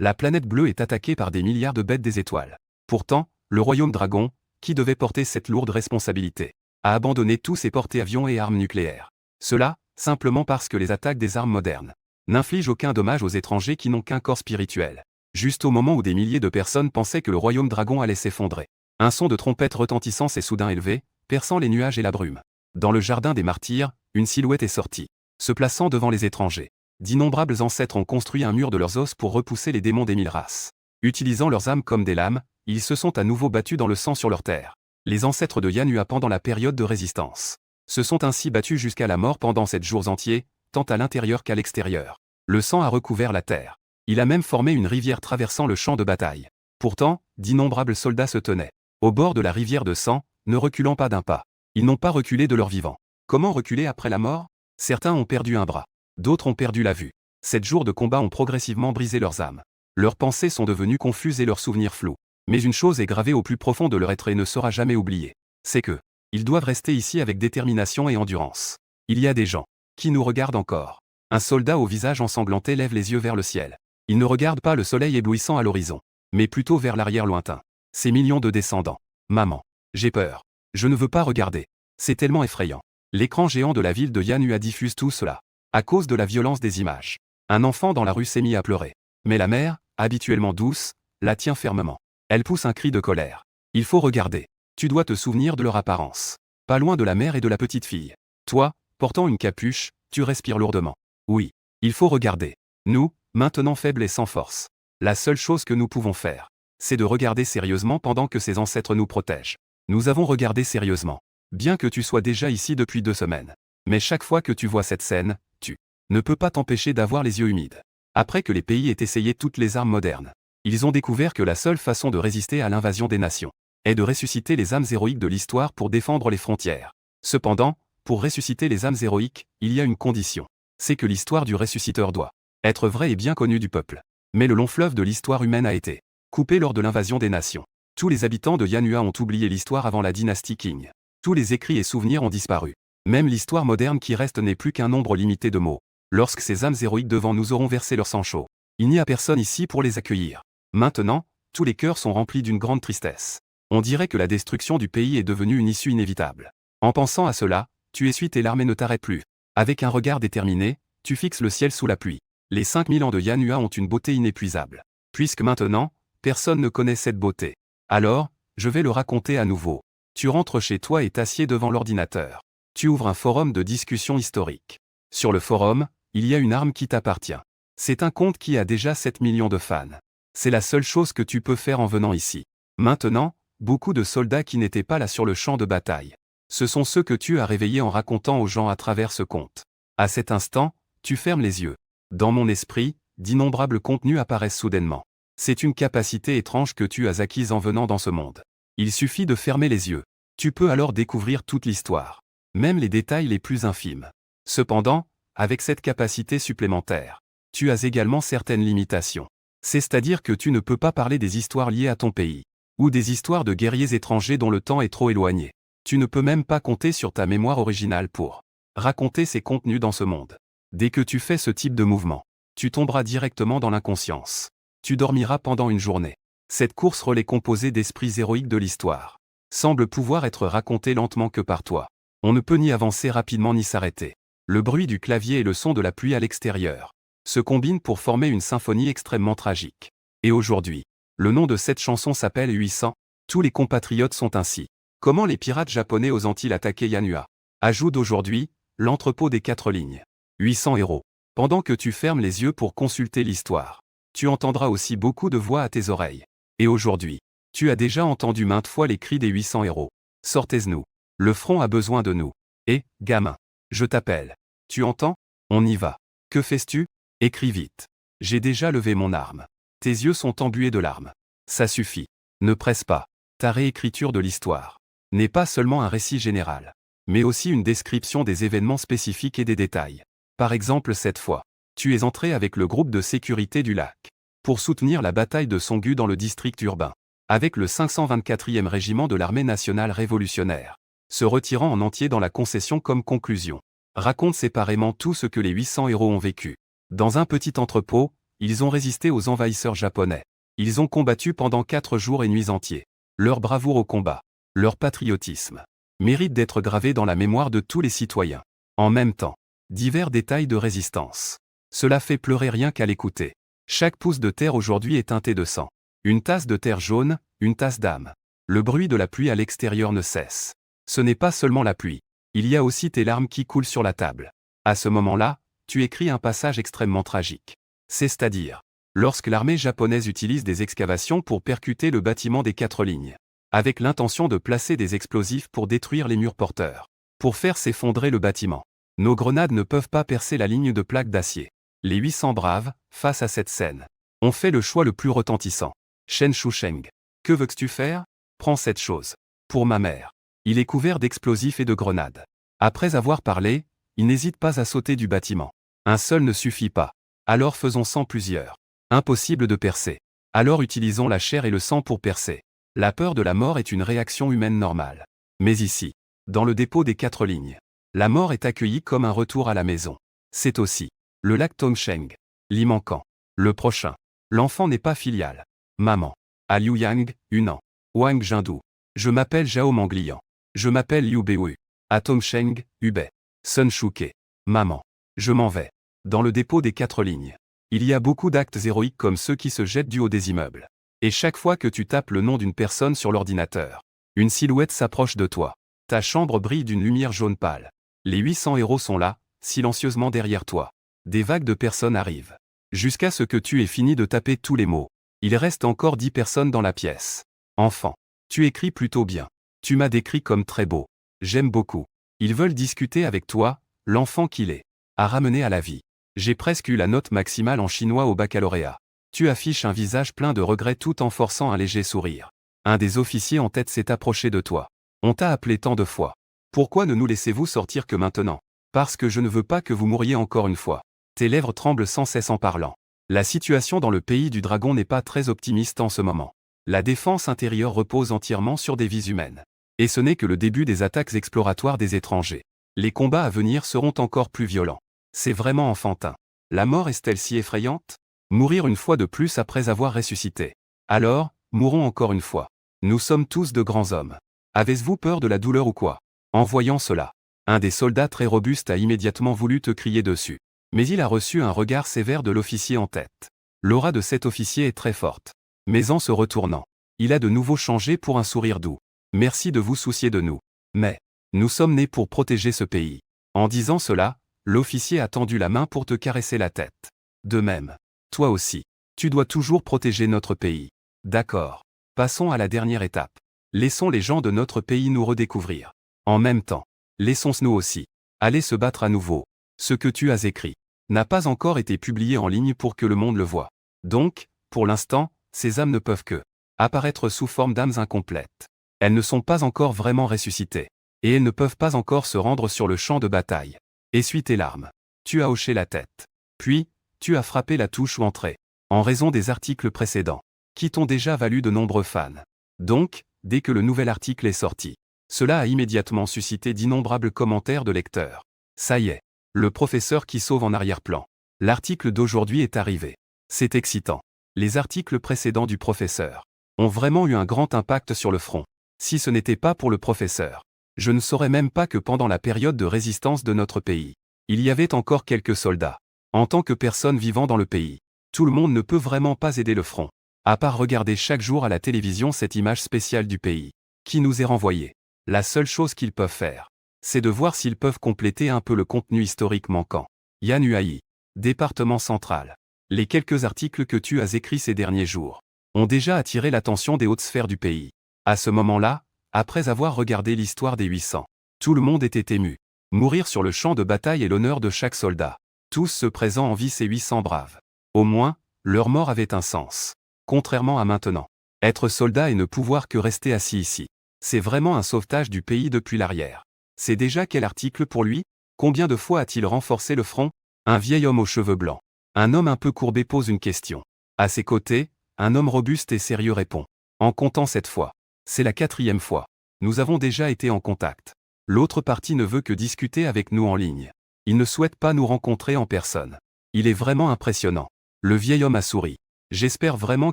La planète bleue est attaquée par des milliards de bêtes des étoiles. Pourtant, le royaume dragon, qui devait porter cette lourde responsabilité, a abandonné tous ses porte-avions et armes nucléaires. Cela, simplement parce que les attaques des armes modernes n'infligent aucun dommage aux étrangers qui n'ont qu'un corps spirituel. Juste au moment où des milliers de personnes pensaient que le royaume dragon allait s'effondrer, un son de trompette retentissant s'est soudain élevé, perçant les nuages et la brume. Dans le jardin des martyrs, une silhouette est sortie, se plaçant devant les étrangers. D'innombrables ancêtres ont construit un mur de leurs os pour repousser les démons des 1000 races. Utilisant leurs âmes comme des lames, ils se sont à nouveau battus dans le sang sur leur terre. Les ancêtres de Yanua pendant la période de résistance se sont ainsi battus jusqu'à la mort pendant 7 jours entiers, tant à l'intérieur qu'à l'extérieur. Le sang a recouvert la terre. Il a même formé une rivière traversant le champ de bataille. Pourtant, d'innombrables soldats se tenaient au bord de la rivière de sang, ne reculant pas d'un pas. Ils n'ont pas reculé de leur vivant. Comment reculer après la mort? Certains ont perdu un bras. D'autres ont perdu la vue. 7 jours de combat ont progressivement brisé leurs âmes. Leurs pensées sont devenues confuses et leurs souvenirs flous. Mais une chose est gravée au plus profond de leur être et ne sera jamais oubliée. C'est que, ils doivent rester ici avec détermination et endurance. Il y a des gens qui nous regardent encore. Un soldat au visage ensanglanté lève les yeux vers le ciel. Il ne regarde pas le soleil éblouissant à l'horizon, mais plutôt vers l'arrière lointain. Ces millions de descendants. Maman, j'ai peur. Je ne veux pas regarder. C'est tellement effrayant. L'écran géant de la ville de Yanua diffuse tout cela. À cause de la violence des images. Un enfant dans la rue s'est mis à pleurer. Mais la mère, habituellement douce, la tient fermement. Elle pousse un cri de colère. Il faut regarder. Tu dois te souvenir de leur apparence. Pas loin de la mère et de la petite fille. Toi, portant une capuche, tu respires lourdement. Oui, il faut regarder. Nous, maintenant faibles et sans force. La seule chose que nous pouvons faire, c'est de regarder sérieusement pendant que ces ancêtres nous protègent. Nous avons regardé sérieusement. Bien que tu sois déjà ici depuis 2 semaines. Mais chaque fois que tu vois cette scène, tu ne peux pas t'empêcher d'avoir les yeux humides. Après que les pays aient essayé toutes les armes modernes, ils ont découvert que la seule façon de résister à l'invasion des nations est de ressusciter les âmes héroïques de l'histoire pour défendre les frontières. Cependant, pour ressusciter les âmes héroïques, il y a une condition. C'est que l'histoire du ressusciteur doit être vraie et bien connue du peuple. Mais le long fleuve de l'histoire humaine a été coupé lors de l'invasion des nations. Tous les habitants de Yanua ont oublié l'histoire avant la dynastie Qing. Tous les écrits et souvenirs ont disparu. Même l'histoire moderne qui reste n'est plus qu'un nombre limité de mots. Lorsque ces âmes héroïques devant nous auront versé leur sang chaud, il n'y a personne ici pour les accueillir. Maintenant, tous les cœurs sont remplis d'une grande tristesse. On dirait que la destruction du pays est devenue une issue inévitable. En pensant à cela, tu essuies tes larmes et ne t'arrêtes plus. Avec un regard déterminé, tu fixes le ciel sous la pluie. Les 5000 ans de Yanua ont une beauté inépuisable. Puisque maintenant, personne ne connaît cette beauté. Alors, je vais le raconter à nouveau. Tu rentres chez toi et t'assieds devant l'ordinateur. Tu ouvres un forum de discussion historique. Sur le forum, il y a une arme qui t'appartient. C'est un compte qui a déjà 7 millions de fans. C'est la seule chose que tu peux faire en venant ici. Maintenant, beaucoup de soldats qui n'étaient pas là sur le champ de bataille. Ce sont ceux que tu as réveillés en racontant aux gens à travers ce conte. À cet instant, tu fermes les yeux. Dans mon esprit, d'innombrables contenus apparaissent soudainement. C'est une capacité étrange que tu as acquise en venant dans ce monde. Il suffit de fermer les yeux. Tu peux alors découvrir toute l'histoire. Même les détails les plus infimes. Cependant, avec cette capacité supplémentaire, tu as également certaines limitations. C'est-à-dire que tu ne peux pas parler des histoires liées à ton pays, ou des histoires de guerriers étrangers dont le temps est trop éloigné. Tu ne peux même pas compter sur ta mémoire originale pour raconter ces contenus dans ce monde. Dès que tu fais ce type de mouvement, tu tomberas directement dans l'inconscience. Tu dormiras pendant une journée. Cette course relais composée d'esprits héroïques de l'histoire semble pouvoir être racontée lentement que par toi. On ne peut ni avancer rapidement ni s'arrêter. Le bruit du clavier et le son de la pluie à l'extérieur se combinent pour former une symphonie extrêmement tragique. Et aujourd'hui, le nom de cette chanson s'appelle 800. Tous les compatriotes sont ainsi. Comment les pirates japonais osent-ils attaquer Yanua? Ajoute aujourd'hui, l'entrepôt des 4 lignes. 800 héros. Pendant que tu fermes les yeux pour consulter l'histoire, tu entendras aussi beaucoup de voix à tes oreilles. Et aujourd'hui, tu as déjà entendu maintes fois les cris des 800 héros. Sortez-nous. Le front a besoin de nous. Et, gamin, je t'appelle. Tu entends? On y va. Que fais-tu? Écris vite. J'ai déjà levé mon arme. Tes yeux sont embués de larmes. Ça suffit. Ne presse pas. Ta réécriture de l'histoire n'est pas seulement un récit général, mais aussi une description des événements spécifiques et des détails. Par exemple cette fois, tu es entré avec le groupe de sécurité du lac pour soutenir la bataille de Songu dans le district urbain, avec le 524e régiment de l'armée nationale révolutionnaire, se retirant en entier dans la concession comme conclusion. Raconte séparément tout ce que les 800 héros ont vécu. Dans un petit entrepôt, Ils ont résisté aux envahisseurs japonais. Ils ont combattu pendant 4 jours et nuits entiers. Leur bravoure au combat, leur patriotisme, mérite d'être gravé dans la mémoire de tous les citoyens. En même temps, divers détails de résistance. Cela fait pleurer rien qu'à l'écouter. Chaque pouce de terre aujourd'hui est teinté de sang. Une tasse de terre jaune, une tasse d'âme. Le bruit de la pluie à l'extérieur ne cesse. Ce n'est pas seulement la pluie. Il y a aussi tes larmes qui coulent sur la table. À ce moment-là, tu écris un passage extrêmement tragique. C'est-à-dire, lorsque l'armée japonaise utilise des excavations pour percuter le bâtiment des 4 lignes, avec l'intention de placer des explosifs pour détruire les murs porteurs, pour faire s'effondrer le bâtiment. Nos grenades ne peuvent pas percer la ligne de plaques d'acier. Les 800 braves, face à cette scène, ont fait le choix le plus retentissant. Chen Shusheng. Que veux-tu faire? Prends cette chose. Pour ma mère. Il est couvert d'explosifs et de grenades. Après avoir parlé, il n'hésite pas à sauter du bâtiment. Un seul ne suffit pas. Alors faisons-en plusieurs. Impossible de percer. Alors utilisons la chair et le sang pour percer. La peur de la mort est une réaction humaine normale. Mais ici, dans le dépôt des 4 lignes, la mort est accueillie comme un retour à la maison. C'est aussi le lac Tongsheng. L'y manquant. Le prochain. L'enfant n'est pas filial. Maman. À Liuyang, Hunan. Wang Jindou. Je m'appelle Zhao Manglian. Je m'appelle Liu Beiwu. À Tongsheng, Hubei. Sun Shuke. Maman. Je m'en vais. Dans le dépôt des 4 lignes. Il y a beaucoup d'actes héroïques comme ceux qui se jettent du haut des immeubles. Et chaque fois que tu tapes le nom d'une personne sur l'ordinateur, une silhouette s'approche de toi. Ta chambre brille d'une lumière jaune pâle. Les 800 héros sont là, silencieusement derrière toi. Des vagues de personnes arrivent. Jusqu'à ce que tu aies fini de taper tous les mots. Il reste encore 10 personnes dans la pièce. Enfant. Tu écris plutôt bien. Tu m'as décrit comme très beau. J'aime beaucoup. Ils veulent discuter avec toi, l'enfant qu'il est. À ramener à la vie. J'ai presque eu la note maximale en chinois au baccalauréat. Tu affiches un visage plein de regrets tout en forçant un léger sourire. Un des officiers en tête s'est approché de toi. On t'a appelé tant de fois. Pourquoi ne nous laissez-vous sortir que maintenant? Parce que je ne veux pas que vous mouriez encore une fois. Tes lèvres tremblent sans cesse en parlant. La situation dans le pays du dragon n'est pas très optimiste en ce moment. La défense intérieure repose entièrement sur des vies humaines. Et ce n'est que le début des attaques exploratoires des étrangers. Les combats à venir seront encore plus violents. C'est vraiment enfantin. La mort est-elle si effrayante? Mourir une fois de plus après avoir ressuscité. Alors, mourons encore une fois. Nous sommes tous de grands hommes. Avez-vous peur de la douleur ou quoi? En voyant cela, un des soldats très robustes a immédiatement voulu te crier dessus. Mais il a reçu un regard sévère de l'officier en tête. L'aura de cet officier est très forte. Mais en se retournant, il a de nouveau changé pour un sourire doux. Merci de vous soucier de nous. Mais, nous sommes nés pour protéger ce pays. En disant cela, l'officier a tendu la main pour te caresser la tête. De même, toi aussi, tu dois toujours protéger notre pays. D'accord. Passons à la dernière étape. Laissons les gens de notre pays nous redécouvrir. En même temps, laissons-nous aussi aller se battre à nouveau. Ce que tu as écrit n'a pas encore été publié en ligne pour que le monde le voie. Donc, pour l'instant, ces âmes ne peuvent que apparaître sous forme d'âmes incomplètes. Elles ne sont pas encore vraiment ressuscitées. Et elles ne peuvent pas encore se rendre sur le champ de bataille. Essuie tes larmes. Tu as hoché la tête. Puis, tu as frappé la touche ou entrée. En raison des articles précédents, qui t'ont déjà valu de nombreux fans. Donc, dès que le nouvel article est sorti, cela a immédiatement suscité d'innombrables commentaires de lecteurs. Ça y est, le professeur qui sauve en arrière-plan. L'article d'aujourd'hui est arrivé. C'est excitant. Les articles précédents du professeur ont vraiment eu un grand impact sur le front. Si ce n'était pas pour le professeur, je ne saurais même pas que pendant la période de résistance de notre pays, il y avait encore quelques soldats. En tant que personne vivant dans le pays, tout le monde ne peut vraiment pas aider le front, à part regarder chaque jour à la télévision cette image spéciale du pays, qui nous est renvoyée. La seule chose qu'ils peuvent faire, c'est de voir s'ils peuvent compléter un peu le contenu historique manquant. Yan Huai, département central. Les quelques articles que tu as écrits ces derniers jours ont déjà attiré l'attention des hautes sphères du pays. À ce moment-là, après avoir regardé l'histoire des 800, tout le monde était ému. Mourir sur le champ de bataille est l'honneur de chaque soldat. Tous ceux présents envient ces 800 braves. Au moins, leur mort avait un sens. Contrairement à maintenant. Être soldat et ne pouvoir que rester assis ici. C'est vraiment un sauvetage du pays depuis l'arrière. C'est déjà quel article pour lui? Combien de fois a-t-il renforcé le front? Un vieil homme aux cheveux blancs. Un homme un peu courbé pose une question. À ses côtés, un homme robuste et sérieux répond. En comptant cette fois. C'est la 4e fois. Nous avons déjà été en contact. L'autre partie ne veut que discuter avec nous en ligne. Il ne souhaite pas nous rencontrer en personne. Il est vraiment impressionnant. Le vieil homme a souri. J'espère vraiment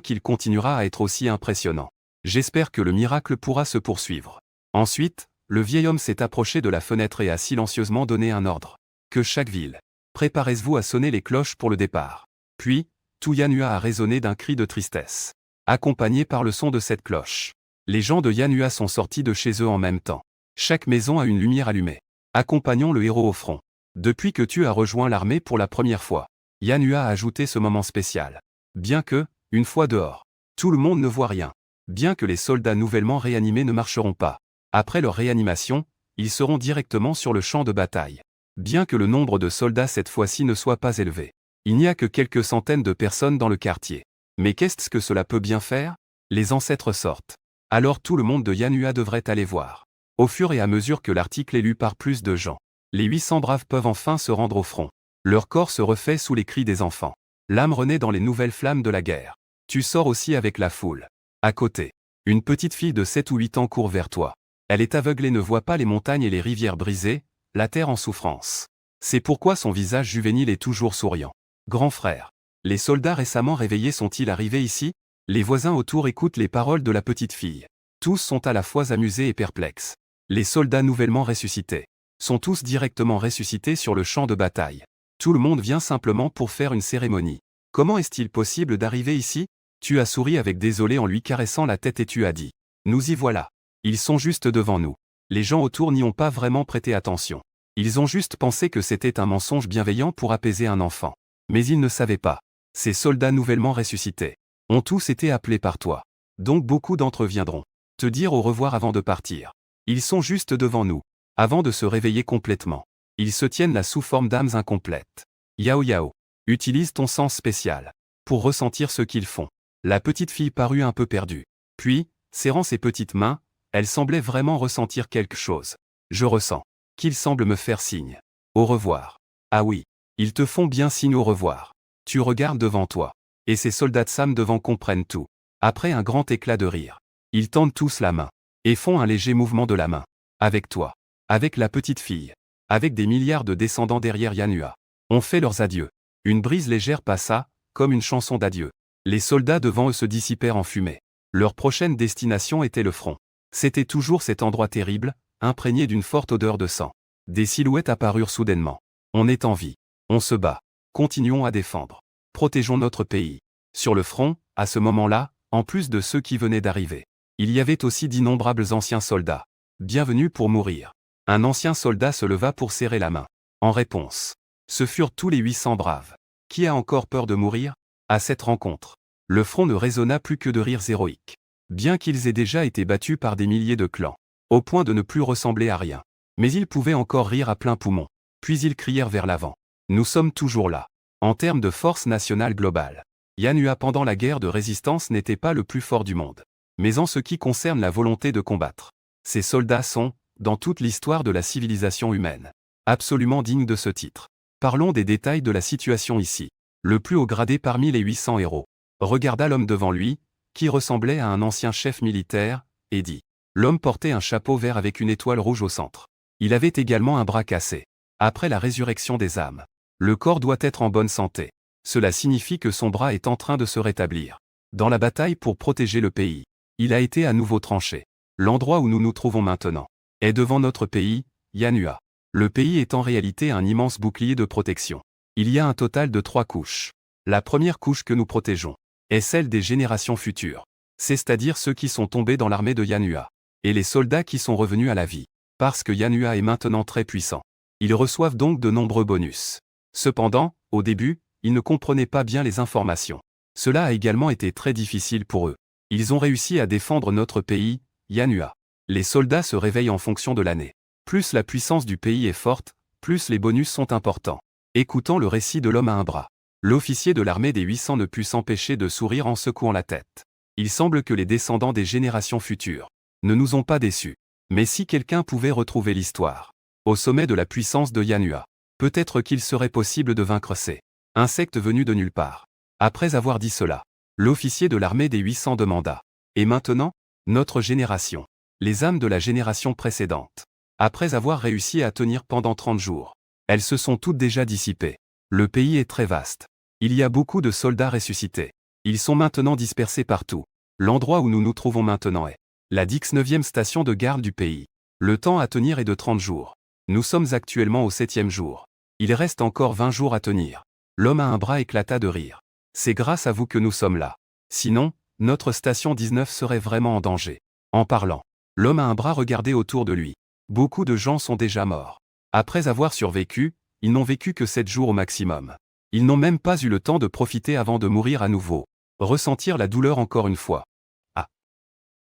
qu'il continuera à être aussi impressionnant. J'espère que le miracle pourra se poursuivre. Ensuite, le vieil homme s'est approché de la fenêtre et a silencieusement donné un ordre. Que chaque ville. Préparez-vous à sonner les cloches pour le départ. Puis, tout Yanua a résonné d'un cri de tristesse. Accompagné par le son de cette cloche. Les gens de Yanua sont sortis de chez eux en même temps. Chaque maison a une lumière allumée. Accompagnons le héros au front. Depuis que tu as rejoint l'armée pour la première fois, Yanua a ajouté ce moment spécial. Bien que, une fois dehors, tout le monde ne voit rien. Bien que les soldats nouvellement réanimés ne marcheront pas. Après leur réanimation, ils seront directement sur le champ de bataille. Bien que le nombre de soldats cette fois-ci ne soit pas élevé. Il n'y a que quelques centaines de personnes dans le quartier. Mais qu'est-ce que cela peut bien faire? Les ancêtres sortent. Alors tout le monde de Yanua devrait aller voir. Au fur et à mesure que l'article est lu par plus de gens, les 800 braves peuvent enfin se rendre au front. Leur corps se refait sous les cris des enfants. L'âme renaît dans les nouvelles flammes de la guerre. Tu sors aussi avec la foule. À côté, une petite fille de 7 ou 8 ans court vers toi. Elle est aveugle et ne voit pas les montagnes et les rivières brisées, la terre en souffrance. C'est pourquoi son visage juvénile est toujours souriant. Grand frère, les soldats récemment réveillés sont-ils arrivés ici? Les voisins autour écoutent les paroles de la petite fille. Tous sont à la fois amusés et perplexes. Les soldats nouvellement ressuscités sont tous directement ressuscités sur le champ de bataille. Tout le monde vient simplement pour faire une cérémonie. Comment est-il possible d'arriver ici? Tu as souri avec désolé en lui caressant la tête et tu as dit. Nous y voilà. Ils sont juste devant nous. Les gens autour n'y ont pas vraiment prêté attention. Ils ont juste pensé que c'était un mensonge bienveillant pour apaiser un enfant. Mais ils ne savaient pas. Ces soldats nouvellement ressuscités ont tous été appelés par toi. Donc beaucoup d'entre eux viendront te dire au revoir avant de partir. Ils sont juste devant nous. Avant de se réveiller complètement. Ils se tiennent là sous forme d'âmes incomplètes. Yao Yao. Utilise ton sens spécial pour ressentir ce qu'ils font. La petite fille parut un peu perdue. Puis, serrant ses petites mains, elle semblait vraiment ressentir quelque chose. Je ressens qu'ils semblent me faire signe. Au revoir. Ah oui. Ils te font bien signe au revoir. Tu regardes devant toi. Et ces soldats de Sam devant comprennent tout. Après un grand éclat de rire. Ils tendent tous la main. Et font un léger mouvement de la main. Avec toi. Avec la petite fille. Avec des milliards de descendants derrière Yanua. On fait leurs adieux. Une brise légère passa, comme une chanson d'adieu. Les soldats devant eux se dissipèrent en fumée. Leur prochaine destination était le front. C'était toujours cet endroit terrible, imprégné d'une forte odeur de sang. Des silhouettes apparurent soudainement. On est en vie. On se bat. Continuons à défendre. Protégeons notre pays. Sur le front, à ce moment-là, en plus de ceux qui venaient d'arriver, il y avait aussi d'innombrables anciens soldats. Bienvenus pour mourir. Un ancien soldat se leva pour serrer la main. En réponse, ce furent tous les 800 braves. Qui a encore peur de mourir? À cette rencontre, le front ne résonna plus que de rires héroïques. Bien qu'ils aient déjà été battus par des milliers de clans, au point de ne plus ressembler à rien. Mais ils pouvaient encore rire à plein poumon. Puis ils crièrent vers l'avant. Nous sommes toujours là. En termes de force nationale globale, Yanua pendant la guerre de résistance n'était pas le plus fort du monde. Mais en ce qui concerne la volonté de combattre, ces soldats sont, dans toute l'histoire de la civilisation humaine, absolument dignes de ce titre. Parlons des détails de la situation ici. Le plus haut gradé parmi les 800 héros regarda l'homme devant lui, qui ressemblait à un ancien chef militaire, et dit. L'homme portait un chapeau vert avec une étoile rouge au centre. Il avait également un bras cassé. Après la résurrection des âmes, le corps doit être en bonne santé. Cela signifie que son bras est en train de se rétablir. Dans la bataille pour protéger le pays, il a été à nouveau tranché. L'endroit où nous nous trouvons maintenant est devant notre pays, Yanua. Le pays est en réalité un immense bouclier de protection. Il y a un total de 3 couches. La première couche que nous protégeons est celle des générations futures. C'est-à-dire ceux qui sont tombés dans l'armée de Yanua. Et les soldats qui sont revenus à la vie. Parce que Yanua est maintenant très puissant. Ils reçoivent donc de nombreux bonus. Cependant, au début, ils ne comprenaient pas bien les informations. Cela a également été très difficile pour eux. Ils ont réussi à défendre notre pays, Yanua. Les soldats se réveillent en fonction de l'année. Plus la puissance du pays est forte, plus les bonus sont importants. Écoutant le récit de l'homme à un bras, l'officier de l'armée des 800 ne put s'empêcher de sourire en secouant la tête. Il semble que les descendants des générations futures ne nous ont pas déçus. Mais si quelqu'un pouvait retrouver l'histoire au sommet de la puissance de Yanua, peut-être qu'il serait possible de vaincre ces insectes venus de nulle part. Après avoir dit cela, l'officier de l'armée des 800 demanda. Et maintenant, notre génération, les âmes de la génération précédente, après avoir réussi à tenir pendant 30 jours, elles se sont toutes déjà dissipées. Le pays est très vaste. Il y a beaucoup de soldats ressuscités. Ils sont maintenant dispersés partout. L'endroit où nous nous trouvons maintenant est la 19e station de garde du pays. Le temps à tenir est de 30 jours. Nous sommes actuellement au 7e jour. Il reste encore 20 jours à tenir. L'homme à un bras éclata de rire. C'est grâce à vous que nous sommes là. Sinon, notre station 19 serait vraiment en danger. En parlant, l'homme à un bras regardait autour de lui. Beaucoup de gens sont déjà morts. Après avoir survécu, ils n'ont vécu que 7 jours au maximum. Ils n'ont même pas eu le temps de profiter avant de mourir à nouveau. Ressentir la douleur encore une fois. Ah!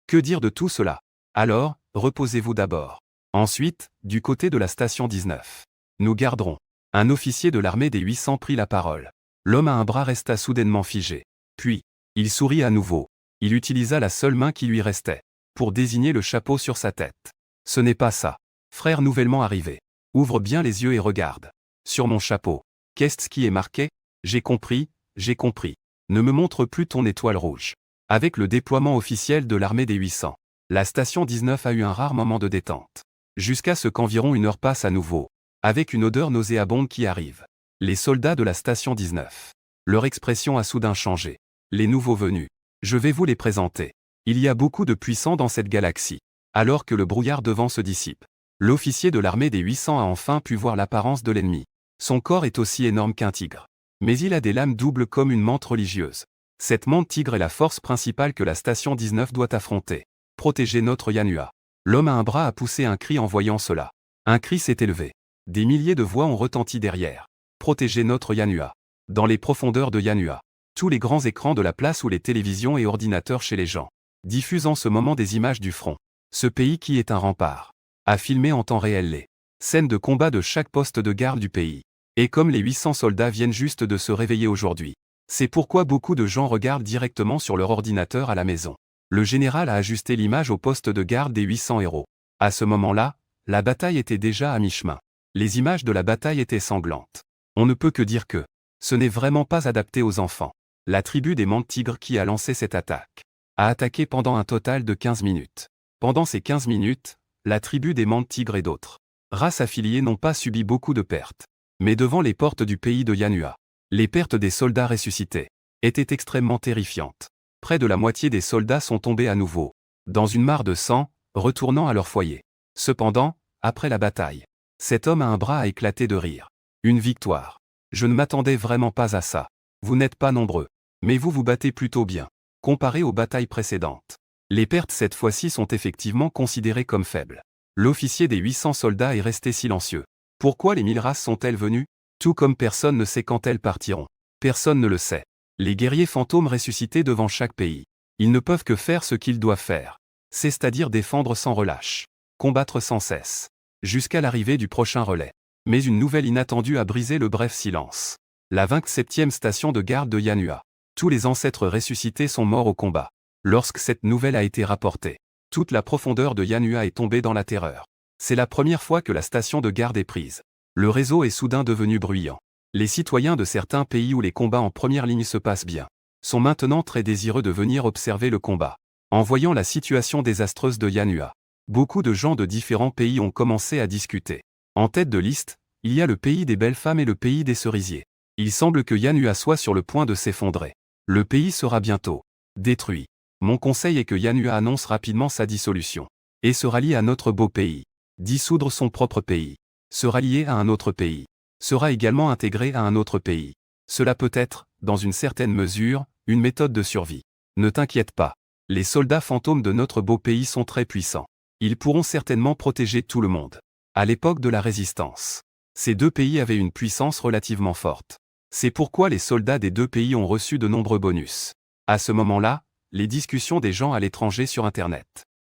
Que dire de tout cela? Alors, reposez-vous d'abord. Ensuite, du côté de la station 19. Nous garderons. Un officier de l'armée des 800 prit la parole. L'homme à un bras resta soudainement figé. Puis, il sourit à nouveau. Il utilisa la seule main qui lui restait pour désigner le chapeau sur sa tête. Ce n'est pas ça. Frère nouvellement arrivé. Ouvre bien les yeux et regarde. Sur mon chapeau. Qu'est-ce qui est marqué? J'ai compris, j'ai compris. Ne me montre plus ton étoile rouge. Avec le déploiement officiel de l'armée des 800, la station 19 a eu un rare moment de détente. Jusqu'à ce qu'environ une heure passe à nouveau, avec une odeur nauséabonde qui arrive. Les soldats de la station 19. Leur expression a soudain changé. Les nouveaux venus. Je vais vous les présenter. Il y a beaucoup de puissants dans cette galaxie. Alors que le brouillard devant se dissipe, l'officier de l'armée des 800 a enfin pu voir l'apparence de l'ennemi. Son corps est aussi énorme qu'un tigre. Mais il a des lames doubles comme une mante religieuse. Cette mante tigre est la force principale que la station 19 doit affronter. Protéger notre Yanua. L'homme à un bras a poussé un cri en voyant cela. Un cri s'est élevé. Des milliers de voix ont retenti derrière. Protéger notre Yanua. Dans les profondeurs de Yanua. Tous les grands écrans de la place ou les télévisions et ordinateurs chez les gens diffusent en ce moment des images du front. Ce pays qui est un rempart a filmé en temps réel les scènes de combat de chaque poste de garde du pays. Et comme les 800 soldats viennent juste de se réveiller aujourd'hui, c'est pourquoi beaucoup de gens regardent directement sur leur ordinateur à la maison. Le général a ajusté l'image au poste de garde des 800 héros. À ce moment-là, la bataille était déjà à mi-chemin. Les images de la bataille étaient sanglantes. On ne peut que dire que ce n'est vraiment pas adapté aux enfants. La tribu des mantes tigres qui a lancé cette attaque a attaqué pendant un total de 15 minutes. Pendant ces 15 minutes, la tribu des mantes tigres et d'autres races affiliées n'ont pas subi beaucoup de pertes. Mais devant les portes du pays de Yanua, les pertes des soldats ressuscités étaient extrêmement terrifiantes. Près de la moitié des soldats sont tombés à nouveau dans une mare de sang, retournant à leur foyer. Cependant, après la bataille, cet homme à un bras a éclaté de rire. Une victoire. Je ne m'attendais vraiment pas à ça. Vous n'êtes pas nombreux, mais vous vous battez plutôt bien. Comparé aux batailles précédentes, les pertes cette fois-ci sont effectivement considérées comme faibles. L'officier des 800 soldats est resté silencieux. Pourquoi les 1000 races sont-elles venues? Tout comme personne ne sait quand elles partiront. Personne ne le sait. Les guerriers fantômes ressuscités devant chaque pays. Ils ne peuvent que faire ce qu'ils doivent faire. C'est-à-dire défendre sans relâche. Combattre sans cesse. Jusqu'à l'arrivée du prochain relais. Mais une nouvelle inattendue a brisé le bref silence. La 27e station de garde de Yanua. Tous les ancêtres ressuscités sont morts au combat. Lorsque cette nouvelle a été rapportée, toute la profondeur de Yanua est tombée dans la terreur. C'est la première fois que la station de garde est prise. Le réseau est soudain devenu bruyant. Les citoyens de certains pays où les combats en première ligne se passent bien sont maintenant très désireux de venir observer le combat. En voyant la situation désastreuse de Yanua, beaucoup de gens de différents pays ont commencé à discuter. En tête de liste, il y a le pays des belles femmes et le pays des cerisiers. Il semble que Yanua soit sur le point de s'effondrer. Le pays sera bientôt détruit. Mon conseil est que Yanua annonce rapidement sa dissolution et se rallie à notre beau pays. Dissoudre son propre pays, se rallier à un autre pays, sera également intégré à un autre pays. Cela peut être, dans une certaine mesure, une méthode de survie. Ne t'inquiète pas. Les soldats fantômes de notre beau pays sont très puissants. Ils pourront certainement protéger tout le monde. À l'époque de la Résistance, ces deux pays avaient une puissance relativement forte. C'est pourquoi les soldats des deux pays ont reçu de nombreux bonus. À ce moment-là, les discussions des gens à l'étranger sur Internet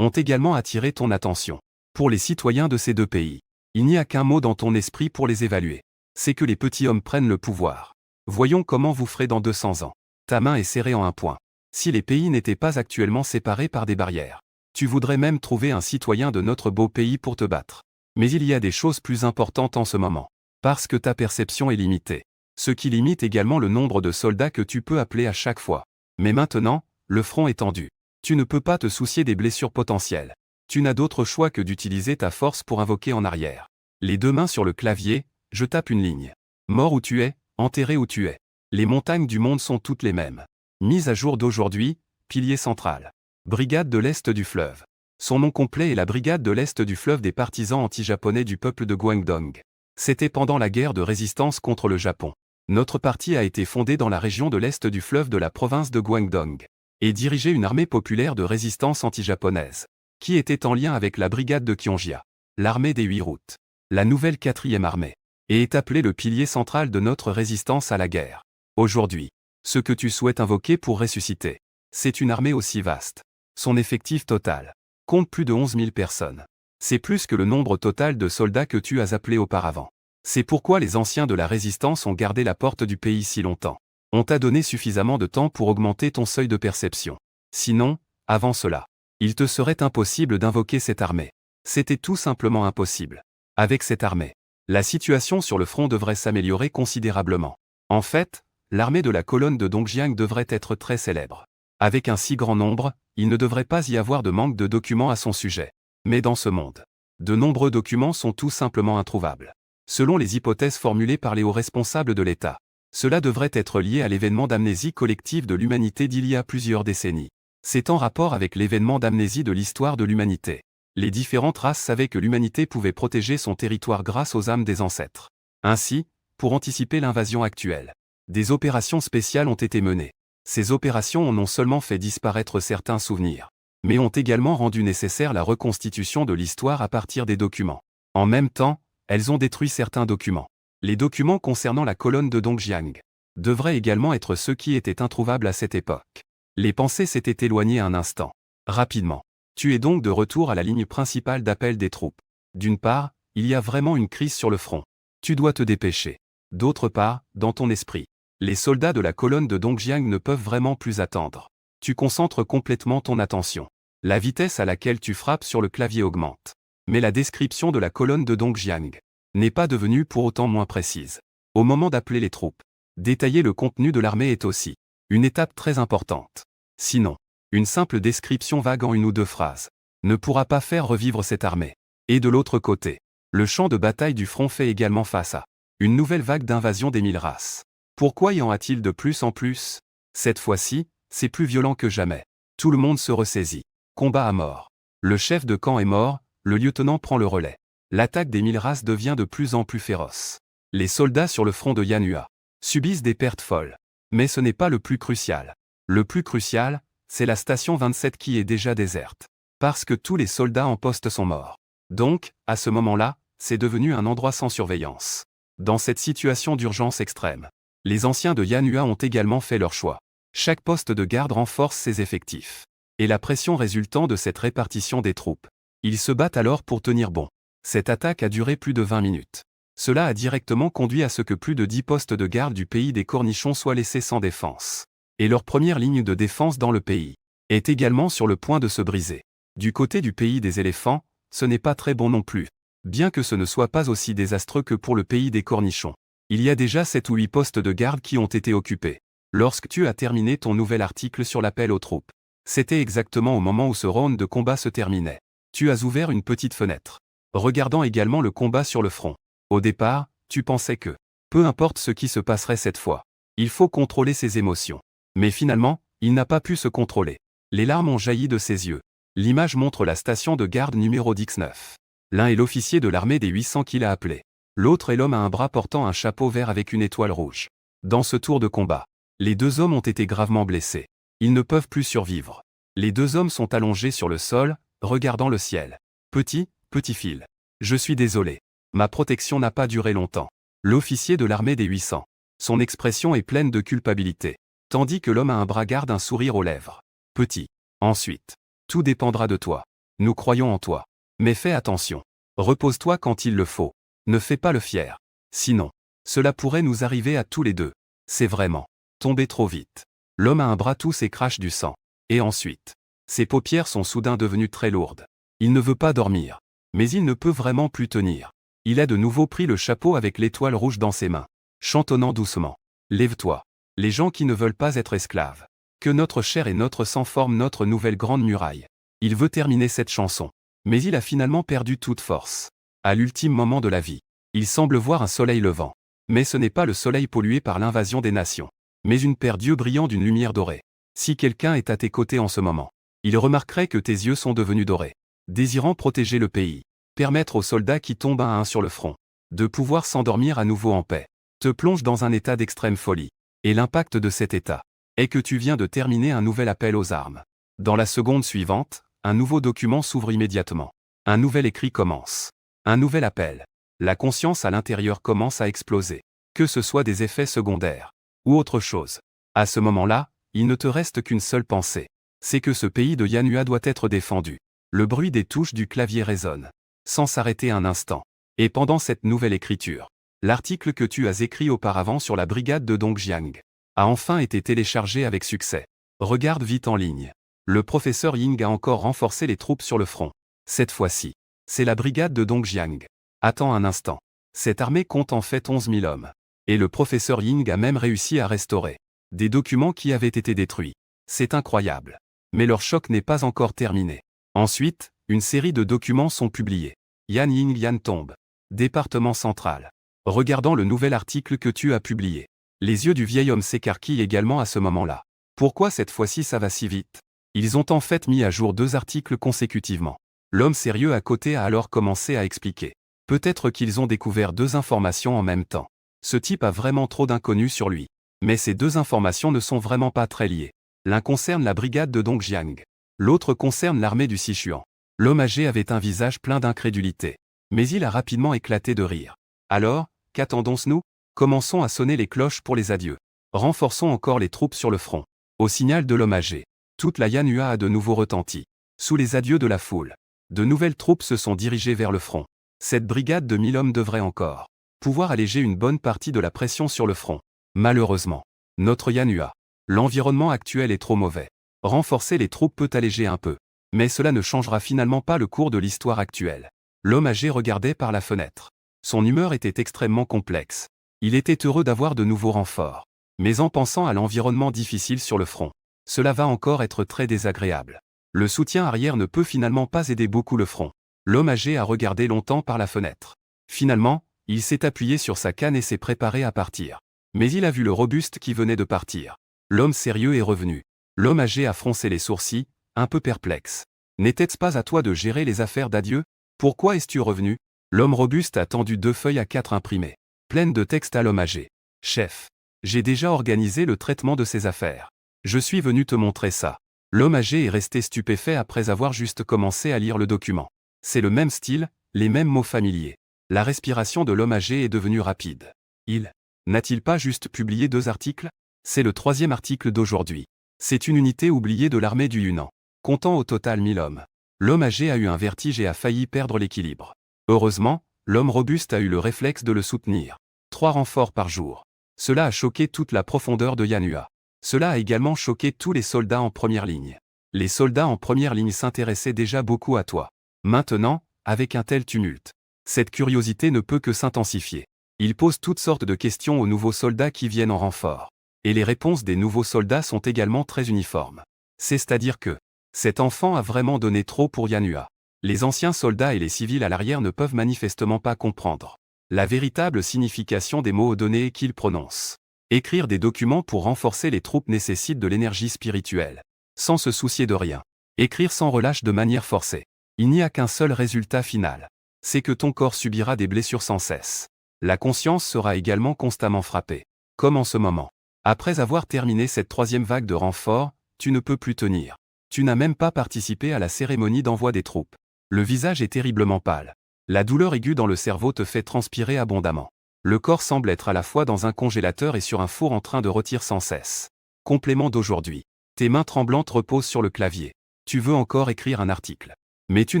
ont également attiré ton attention. Pour les citoyens de ces deux pays, il n'y a qu'un mot dans ton esprit pour les évaluer. C'est que les petits hommes prennent le pouvoir. Voyons comment vous ferez dans 200 ans. Ta main est serrée en un point. Si les pays n'étaient pas actuellement séparés par des barrières, tu voudrais même trouver un citoyen de notre beau pays pour te battre. Mais il y a des choses plus importantes en ce moment. Parce que ta perception est limitée. Ce qui limite également le nombre de soldats que tu peux appeler à chaque fois. Mais maintenant, le front est tendu. Tu ne peux pas te soucier des blessures potentielles. Tu n'as d'autre choix que d'utiliser ta force pour invoquer en arrière. Les deux mains sur le clavier, je tape une ligne. Mort où tu es, enterré où tu es. Les montagnes du monde sont toutes les mêmes. Mise à jour d'aujourd'hui, pilier central. Brigade de l'Est du fleuve. Son nom complet est la Brigade de l'Est du fleuve des partisans anti-japonais du peuple de Guangdong. C'était pendant la guerre de résistance contre le Japon. Notre parti a été fondé dans la région de l'Est du fleuve de la province de Guangdong et dirigeait une armée populaire de résistance anti-japonaise, qui était en lien avec la brigade de Kyonjia, l'armée des 8 routes, la nouvelle 4e armée, et est appelé le pilier central de notre résistance à la guerre. Aujourd'hui, ce que tu souhaites invoquer pour ressusciter, c'est une armée aussi vaste. Son effectif total compte plus de 11 000 personnes. C'est plus que le nombre total de soldats que tu as appelés auparavant. C'est pourquoi les anciens de la résistance ont gardé la porte du pays si longtemps. On t'a donné suffisamment de temps pour augmenter ton seuil de perception. Sinon, avant cela, il te serait impossible d'invoquer cette armée. C'était tout simplement impossible. Avec cette armée, la situation sur le front devrait s'améliorer considérablement. En fait, l'armée de la colonne de Dongjiang devrait être très célèbre. Avec un si grand nombre, il ne devrait pas y avoir de manque de documents à son sujet. Mais dans ce monde, de nombreux documents sont tout simplement introuvables. Selon les hypothèses formulées par les hauts responsables de l'État, cela devrait être lié à l'événement d'amnésie collective de l'humanité d'il y a plusieurs décennies. C'est en rapport avec l'événement d'amnésie de l'histoire de l'humanité. Les différentes races savaient que l'humanité pouvait protéger son territoire grâce aux âmes des ancêtres. Ainsi, pour anticiper l'invasion actuelle, des opérations spéciales ont été menées. Ces opérations ont non seulement fait disparaître certains souvenirs, mais ont également rendu nécessaire la reconstitution de l'histoire à partir des documents. En même temps, elles ont détruit certains documents. Les documents concernant la colonne de Dongjiang devraient également être ceux qui étaient introuvables à cette époque. Les pensées s'étaient éloignées un instant. Rapidement. Tu es donc de retour à la ligne principale d'appel des troupes. D'une part, il y a vraiment une crise sur le front. Tu dois te dépêcher. D'autre part, dans ton esprit, les soldats de la colonne de Dongjiang ne peuvent vraiment plus attendre. Tu concentres complètement ton attention. La vitesse à laquelle tu frappes sur le clavier augmente. Mais la description de la colonne de Dongjiang n'est pas devenue pour autant moins précise. Au moment d'appeler les troupes, détailler le contenu de l'armée est aussi une étape très importante. Sinon, une simple description vague en 1 ou 2 phrases ne pourra pas faire revivre cette armée. Et de l'autre côté, le champ de bataille du front fait également face à une nouvelle vague d'invasion des 1000 races. Pourquoi y en a-t-il de plus en plus? Cette fois-ci, c'est plus violent que jamais. Tout le monde se ressaisit. Combat à mort. Le chef de camp est mort, le lieutenant prend le relais. L'attaque des 1000 races devient de plus en plus féroce. Les soldats sur le front de Yanhua subissent des pertes folles. Mais ce n'est pas le plus crucial. Le plus crucial, c'est la station 27 qui est déjà déserte. Parce que tous les soldats en poste sont morts. Donc, à ce moment-là, c'est devenu un endroit sans surveillance. Dans cette situation d'urgence extrême, les anciens de Yanhua ont également fait leur choix. Chaque poste de garde renforce ses effectifs. Et la pression résultant de cette répartition des troupes. Ils se battent alors pour tenir bon. Cette attaque a duré plus de 20 minutes. Cela a directement conduit à ce que plus de 10 postes de garde du pays des cornichons soient laissés sans défense. Et leur première ligne de défense dans le pays est également sur le point de se briser. Du côté du pays des éléphants, ce n'est pas très bon non plus. Bien que ce ne soit pas aussi désastreux que pour le pays des cornichons. Il y a déjà 7 ou 8 postes de garde qui ont été occupés. Lorsque tu as terminé ton nouvel article sur l'appel aux troupes, c'était exactement au moment où ce round de combat se terminait. Tu as ouvert une petite fenêtre, regardant également le combat sur le front. Au départ, tu pensais que, peu importe ce qui se passerait cette fois, il faut contrôler ses émotions. Mais finalement, il n'a pas pu se contrôler. Les larmes ont jailli de ses yeux. L'image montre la station de garde numéro 19. L'un est l'officier de l'armée des 800 qui l'a appelé. L'autre est l'homme à un bras portant un chapeau vert avec une étoile rouge. Dans ce tour de combat, les 2 hommes ont été gravement blessés. Ils ne peuvent plus survivre. Les 2 hommes sont allongés sur le sol, regardant le ciel. Petit fil. Je suis désolé. Ma protection n'a pas duré longtemps. L'officier de l'armée des 800. Son expression est pleine de culpabilité. Tandis que l'homme à un bras garde un sourire aux lèvres. Petit. Ensuite. Tout dépendra de toi. Nous croyons en toi. Mais fais attention. Repose-toi quand il le faut. Ne fais pas le fier. Sinon, cela pourrait nous arriver à tous les deux. C'est vraiment tomber trop vite. L'homme a un bras tousse et crache du sang. Et ensuite, ses paupières sont soudain devenues très lourdes. Il ne veut pas dormir. Mais il ne peut vraiment plus tenir. Il a de nouveau pris le chapeau avec l'étoile rouge dans ses mains, chantonnant doucement. Lève-toi. Les gens qui ne veulent pas être esclaves. Que notre chair et notre sang forment notre nouvelle grande muraille. Il veut terminer cette chanson. Mais il a finalement perdu toute force. À l'ultime moment de la vie, il semble voir un soleil levant. Mais ce n'est pas le soleil pollué par l'invasion des nations. mais une paire d'yeux brillants d'une lumière dorée. Si quelqu'un est à tes côtés en ce moment, il remarquerait que tes yeux sont devenus dorés. Désirant protéger le pays, permettre aux soldats qui tombent un à un sur le front, de pouvoir s'endormir à nouveau en paix, te plonge dans un état d'extrême folie. Et l'impact de cet état est que tu viens de terminer un nouvel appel aux armes. Dans la seconde suivante, un nouveau document s'ouvre immédiatement. Un nouvel écrit commence. Un nouvel appel. La conscience à l'intérieur commence à exploser. Que ce soit des effets secondaires ou autre chose. À ce moment-là, il ne te reste qu'une seule pensée. C'est que ce pays de Yanua doit être défendu. Le bruit des touches du clavier résonne, sans s'arrêter un instant. Et pendant cette nouvelle écriture, l'article que tu as écrit auparavant sur la brigade de Dongjiang a enfin été téléchargé avec succès. Regarde vite en ligne. Le professeur Ying a encore renforcé les troupes sur le front. Cette fois-ci, c'est la brigade de Dongjiang. Attends un instant. Cette armée compte en fait 11 000 hommes. Et le professeur Ying a même réussi à restaurer des documents qui avaient été détruits. C'est incroyable. Mais leur choc n'est pas encore terminé. Ensuite, une série de documents sont publiés. Yan Ying Yan tombe. Département central. Regardant le nouvel article que tu as publié. Les yeux du vieil homme s'écarquillent également à ce moment-là. Pourquoi cette fois-ci ça va si vite? Ils ont en fait mis à jour 2 articles consécutivement. L'homme sérieux à côté a alors commencé à expliquer. Peut-être qu'ils ont découvert 2 informations en même temps. Ce type a vraiment trop d'inconnus sur lui. Mais ces 2 informations ne sont vraiment pas très liées. L'un concerne la brigade de Dongjiang. L'autre concerne l'armée du Sichuan. L'homme âgé avait un visage plein d'incrédulité. Mais il a rapidement éclaté de rire. Alors, qu'attendons-nous? Commençons à sonner les cloches pour les adieux. Renforçons encore les troupes sur le front. Au signal de l'homme âgé, toute la Yanua a de nouveau retenti. Sous les adieux de la foule, de nouvelles troupes se sont dirigées vers le front. Cette brigade de 1000 hommes devrait encore pouvoir alléger une bonne partie de la pression sur le front. Malheureusement, notre Yanua, l'environnement actuel est trop mauvais. Renforcer les troupes peut alléger un peu. Mais cela ne changera finalement pas le cours de l'histoire actuelle. L'homme âgé regardait par la fenêtre. Son humeur était extrêmement complexe. Il était heureux d'avoir de nouveaux renforts. Mais en pensant à l'environnement difficile sur le front, cela va encore être très désagréable. Le soutien arrière ne peut finalement pas aider beaucoup le front. L'homme âgé a regardé longtemps par la fenêtre. Finalement, il s'est appuyé sur sa canne et s'est préparé à partir. Mais il a vu le robuste qui venait de partir. L'homme sérieux est revenu. L'homme âgé a froncé les sourcils, un peu perplexe. N'était-ce pas à toi de gérer les affaires d'adieu? Pourquoi es-tu revenu? L'homme robuste a tendu 2 feuilles A4 imprimées, pleines de textes à l'homme âgé. Chef, j'ai déjà organisé le traitement de ces affaires. Je suis venu te montrer ça. L'homme âgé est resté stupéfait après avoir juste commencé à lire le document. C'est le même style, les mêmes mots familiers. La respiration de l'homme âgé est devenue rapide. Il n'a-t-il pas juste publié 2 articles? C'est le 3e article d'aujourd'hui. C'est une unité oubliée de l'armée du Yunnan, comptant au total 1000 hommes. L'homme âgé a eu un vertige et a failli perdre l'équilibre. Heureusement, l'homme robuste a eu le réflexe de le soutenir. 3 renforts par jour. Cela a choqué toute la profondeur de Yanua. Cela a également choqué tous les soldats en première ligne. Les soldats en première ligne s'intéressaient déjà beaucoup à toi. Maintenant, avec un tel tumulte, cette curiosité ne peut que s'intensifier. Ils posent toutes sortes de questions aux nouveaux soldats qui viennent en renfort. Et les réponses des nouveaux soldats sont également très uniformes. C'est-à-dire que cet enfant a vraiment donné trop pour Yanua. Les anciens soldats et les civils à l'arrière ne peuvent manifestement pas comprendre la véritable signification des mots donnés qu'ils prononcent. Écrire des documents pour renforcer les troupes nécessite de l'énergie spirituelle, sans se soucier de rien. Écrire sans relâche de manière forcée. Il n'y a qu'un seul résultat final. C'est que ton corps subira des blessures sans cesse. La conscience sera également constamment frappée. Comme en ce moment. Après avoir terminé cette 3e vague de renforts, tu ne peux plus tenir. Tu n'as même pas participé à la cérémonie d'envoi des troupes. Le visage est terriblement pâle. La douleur aiguë dans le cerveau te fait transpirer abondamment. Le corps semble être à la fois dans un congélateur et sur un four en train de rôtir sans cesse. Complément d'aujourd'hui. Tes mains tremblantes reposent sur le clavier. Tu veux encore écrire un article. Mais tu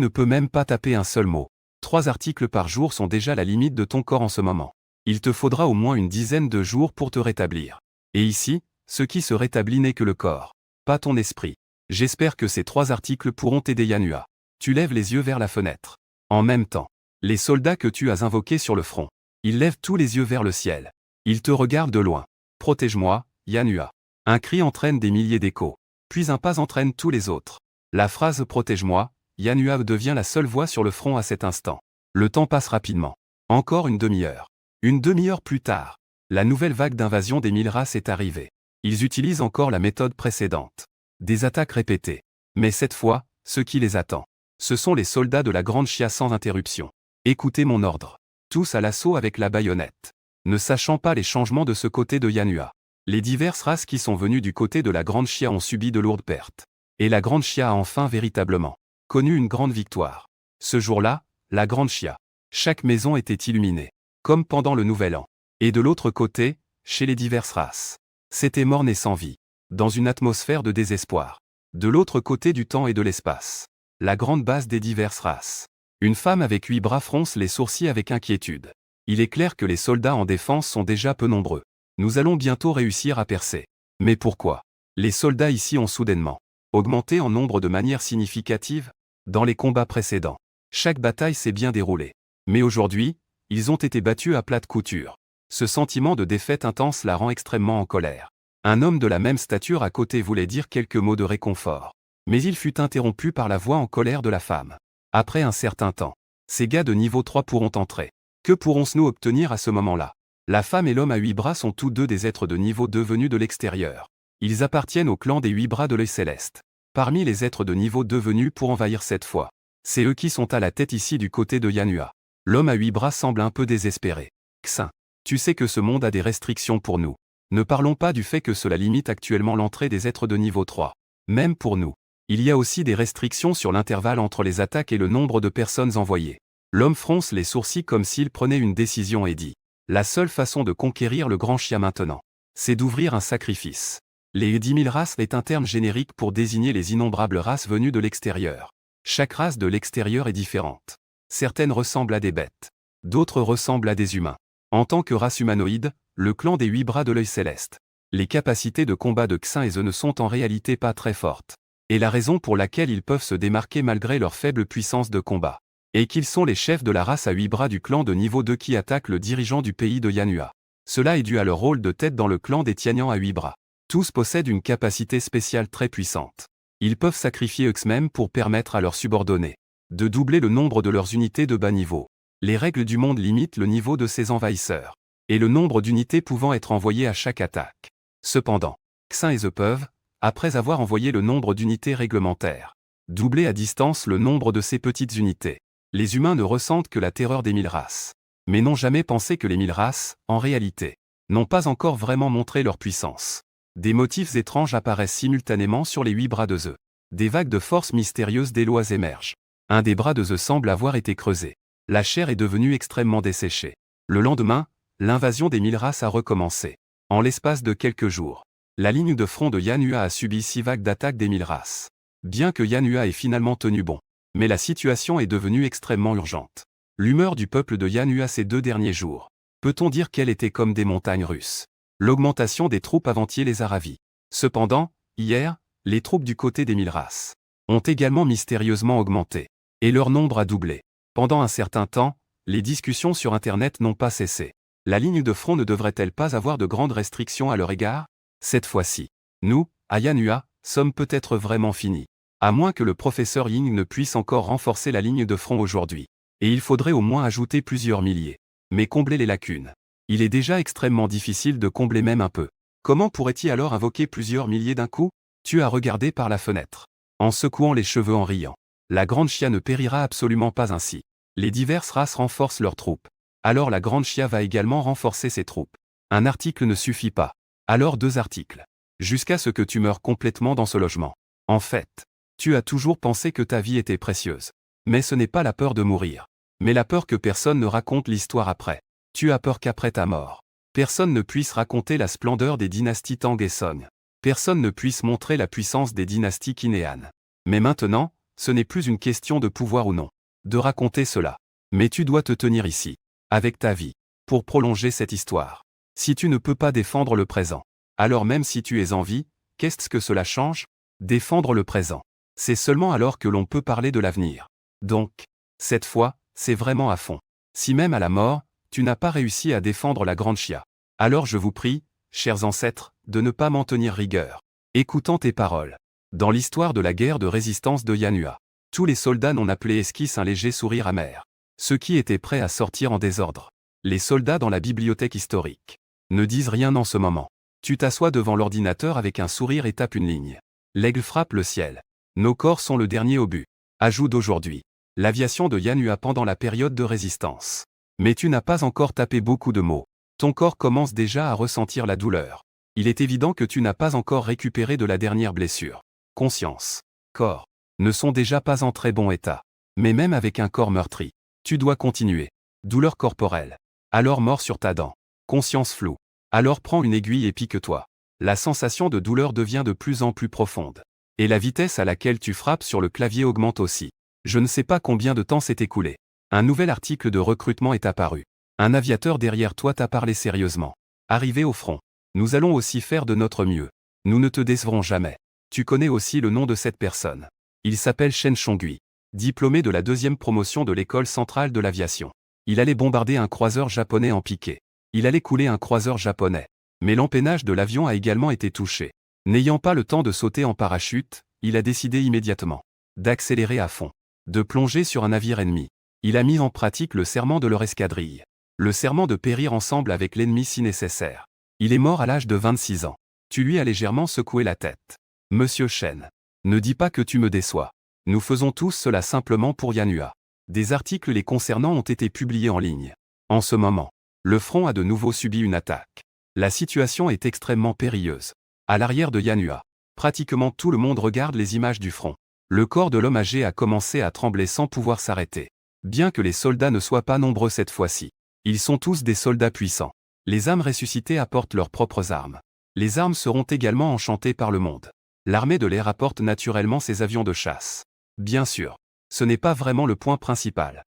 ne peux même pas taper un seul mot. 3 articles par jour sont déjà la limite de ton corps en ce moment. Il te faudra au moins une dizaine de jours pour te rétablir. Et ici, ce qui se rétablit n'est que le corps, pas ton esprit. J'espère que ces 3 articles pourront t'aider Yanua. Tu lèves les yeux vers la fenêtre. En même temps, les soldats que tu as invoqués sur le front, ils lèvent tous les yeux vers le ciel. Ils te regardent de loin. Protège-moi, Yanua. Un cri entraîne des milliers d'échos. Puis un pas entraîne tous les autres. La phrase « Protège-moi », Yanua devient la seule voix sur le front à cet instant. Le temps passe rapidement. Encore une demi-heure. Une demi-heure plus tard, la nouvelle vague d'invasion des 1000 races est arrivée. Ils utilisent encore la méthode précédente. Des attaques répétées. Mais cette fois, ce qui les attend, ce sont les soldats de la Grande Chia sans interruption. Écoutez mon ordre. Tous à l'assaut avec la baïonnette. Ne sachant pas les changements de ce côté de Yanua, les diverses races qui sont venues du côté de la Grande Chia ont subi de lourdes pertes. Et la Grande Chia a enfin véritablement connu une grande victoire. Ce jour-là, la Grande Chia. Chaque maison était illuminée, comme pendant le Nouvel An. Et de l'autre côté, chez les diverses races, c'était morne et sans vie, dans une atmosphère de désespoir. De l'autre côté du temps et de l'espace, la grande base des diverses races. Une femme avec 8 bras fronce les sourcils avec inquiétude. Il est clair que les soldats en défense sont déjà peu nombreux. Nous allons bientôt réussir à percer. Mais pourquoi? Les soldats ici ont soudainement augmenté en nombre de manière significative dans les combats précédents. Chaque bataille s'est bien déroulée. Mais aujourd'hui, ils ont été battus à plate couture. Ce sentiment de défaite intense la rend extrêmement en colère. Un homme de la même stature à côté voulait dire quelques mots de réconfort. Mais il fut interrompu par la voix en colère de la femme. Après un certain temps, ces gars de niveau 3 pourront entrer. Que pourrons-nous obtenir à ce moment-là? La femme et l'homme à 8 bras sont tous deux des êtres de niveau 2 venus de l'extérieur. Ils appartiennent au clan des 8 bras de l'œil céleste. Parmi les êtres de niveau 2 venus pour envahir cette fois, c'est eux qui sont à la tête ici du côté de Yanua. L'homme à 8 bras semble un peu désespéré. Xin, tu sais que ce monde a des restrictions pour nous. Ne parlons pas du fait que cela limite actuellement l'entrée des êtres de niveau 3. Même pour nous, il y a aussi des restrictions sur l'intervalle entre les attaques et le nombre de personnes envoyées. L'homme fronce les sourcils comme s'il prenait une décision et dit: la seule façon de conquérir le grand chien maintenant, c'est d'ouvrir un sacrifice. Les 10 000 races est un terme générique pour désigner les innombrables races venues de l'extérieur. Chaque race de l'extérieur est différente. Certaines ressemblent à des bêtes. D'autres ressemblent à des humains. En tant que race humanoïde, le clan des 8 bras de l'œil céleste, les capacités de combat de Xin et Ze ne sont en réalité pas très fortes. Et la raison pour laquelle ils peuvent se démarquer malgré leur faible puissance de combat, et qu'ils sont les chefs de la race à 8 bras du clan de niveau 2 qui attaque le dirigeant du pays de Yanua. Cela est dû à leur rôle de tête dans le clan des Tianyans à 8 bras. Tous possèdent une capacité spéciale très puissante. Ils peuvent sacrifier eux-mêmes pour permettre à leurs subordonnés de doubler le nombre de leurs unités de bas niveau. Les règles du monde limitent le niveau de ces envahisseurs, et le nombre d'unités pouvant être envoyées à chaque attaque. Cependant, Xin et Ze peuvent, après avoir envoyé le nombre d'unités réglementaires, doubler à distance le nombre de ces petites unités. Les humains ne ressentent que la terreur des 1000 races, mais n'ont jamais pensé que les 1000 races, en réalité, n'ont pas encore vraiment montré leur puissance. Des motifs étranges apparaissent simultanément sur les 8 bras de Ze. Des vagues de force mystérieuses des lois émergent. Un des bras de Ze semble avoir été creusé. La chair est devenue extrêmement desséchée. Le lendemain, l'invasion des 1000 races a recommencé. En l'espace de quelques jours, la ligne de front de Yanua a subi 6 vagues d'attaques des 1000 races. Bien que Yanua ait finalement tenu bon, mais la situation est devenue extrêmement urgente. L'humeur du peuple de Yanua ces 2 derniers jours, peut-on dire qu'elle était comme des montagnes russes? L'augmentation des troupes avant-hier les a ravis. Cependant, hier, les troupes du côté des 1000 races ont également mystérieusement augmenté, et leur nombre a doublé. Pendant un certain temps, les discussions sur Internet n'ont pas cessé. La ligne de front ne devrait-elle pas avoir de grandes restrictions à leur égard? Cette fois-ci, nous, à Yanua, sommes peut-être vraiment finis. À moins que le professeur Ying ne puisse encore renforcer la ligne de front aujourd'hui. Et il faudrait au moins ajouter plusieurs milliers. Mais combler les lacunes. Il est déjà extrêmement difficile de combler même un peu. Comment pourrait-il alors invoquer plusieurs milliers d'un coup? Tu as regardé par la fenêtre, en secouant les cheveux en riant. La grande chia ne périra absolument pas ainsi. Les diverses races renforcent leurs troupes. Alors la grande chia va également renforcer ses troupes. Un article ne suffit pas. Alors 2 articles. Jusqu'à ce que tu meures complètement dans ce logement. En fait, tu as toujours pensé que ta vie était précieuse. Mais ce n'est pas la peur de mourir, mais la peur que personne ne raconte l'histoire après. Tu as peur qu'après ta mort, personne ne puisse raconter la splendeur des dynasties Tang et Song. Personne ne puisse montrer la puissance des dynasties Qin et Han. Mais maintenant, ce n'est plus une question de pouvoir ou non de raconter cela. Mais tu dois te tenir ici, avec ta vie, pour prolonger cette histoire. Si tu ne peux pas défendre le présent, alors même si tu es en vie, qu'est-ce que cela change? Défendre le présent, c'est seulement alors que l'on peut parler de l'avenir. Donc, cette fois, c'est vraiment à fond. Si même à la mort, tu n'as pas réussi à défendre la grande chia, alors je vous prie, chers ancêtres, de ne pas m'en tenir rigueur. Écoutant tes paroles. Dans l'histoire de la guerre de résistance de Yanua, tous les soldats n'ont appelé esquisse un léger sourire amer. Ceux qui étaient prêts à sortir en désordre. Les soldats dans la bibliothèque historique ne disent rien en ce moment. Tu t'assois devant l'ordinateur avec un sourire et tapes une ligne. L'aigle frappe le ciel. Nos corps sont le dernier obus. Ajout d'aujourd'hui. L'aviation de Yann Hua pendant la période de résistance. Mais tu n'as pas encore tapé beaucoup de mots. Ton corps commence déjà à ressentir la douleur. Il est évident que tu n'as pas encore récupéré de la dernière blessure. Conscience, corps, ne sont déjà pas en très bon état. Mais même avec un corps meurtri, tu dois continuer. Douleur corporelle. Alors mort sur ta dent. Conscience floue. Alors prends une aiguille et pique-toi. La sensation de douleur devient de plus en plus profonde. Et la vitesse à laquelle tu frappes sur le clavier augmente aussi. Je ne sais pas combien de temps s'est écoulé. Un nouvel article de recrutement est apparu. Un aviateur derrière toi t'a parlé sérieusement. Arrivé au front. Nous allons aussi faire de notre mieux. Nous ne te décevrons jamais. Tu connais aussi le nom de cette personne. Il s'appelle Shen Chongui. Diplômé de la 2e promotion de l'école centrale de l'aviation. Il allait bombarder un croiseur japonais en piqué. Il allait couler un croiseur japonais. Mais l'empennage de l'avion a également été touché. N'ayant pas le temps de sauter en parachute, il a décidé immédiatement d'accélérer à fond, de plonger sur un navire ennemi. Il a mis en pratique le serment de leur escadrille. Le serment de périr ensemble avec l'ennemi si nécessaire. Il est mort à l'âge de 26 ans. Tu lui as légèrement secoué la tête. Monsieur Shen, ne dis pas que tu me déçois. Nous faisons tous cela simplement pour Yann Hua. Des articles les concernant ont été publiés en ligne. En ce moment, le front a de nouveau subi une attaque. La situation est extrêmement périlleuse. À l'arrière de Yann Hua, pratiquement tout le monde regarde les images du front. Le corps de l'homme âgé a commencé à trembler sans pouvoir s'arrêter. Bien que les soldats ne soient pas nombreux cette fois-ci, ils sont tous des soldats puissants. Les âmes ressuscitées apportent leurs propres armes. Les armes seront également enchantées par le monde. L'armée de l'air apporte naturellement ses avions de chasse. Bien sûr, ce n'est pas vraiment le point principal.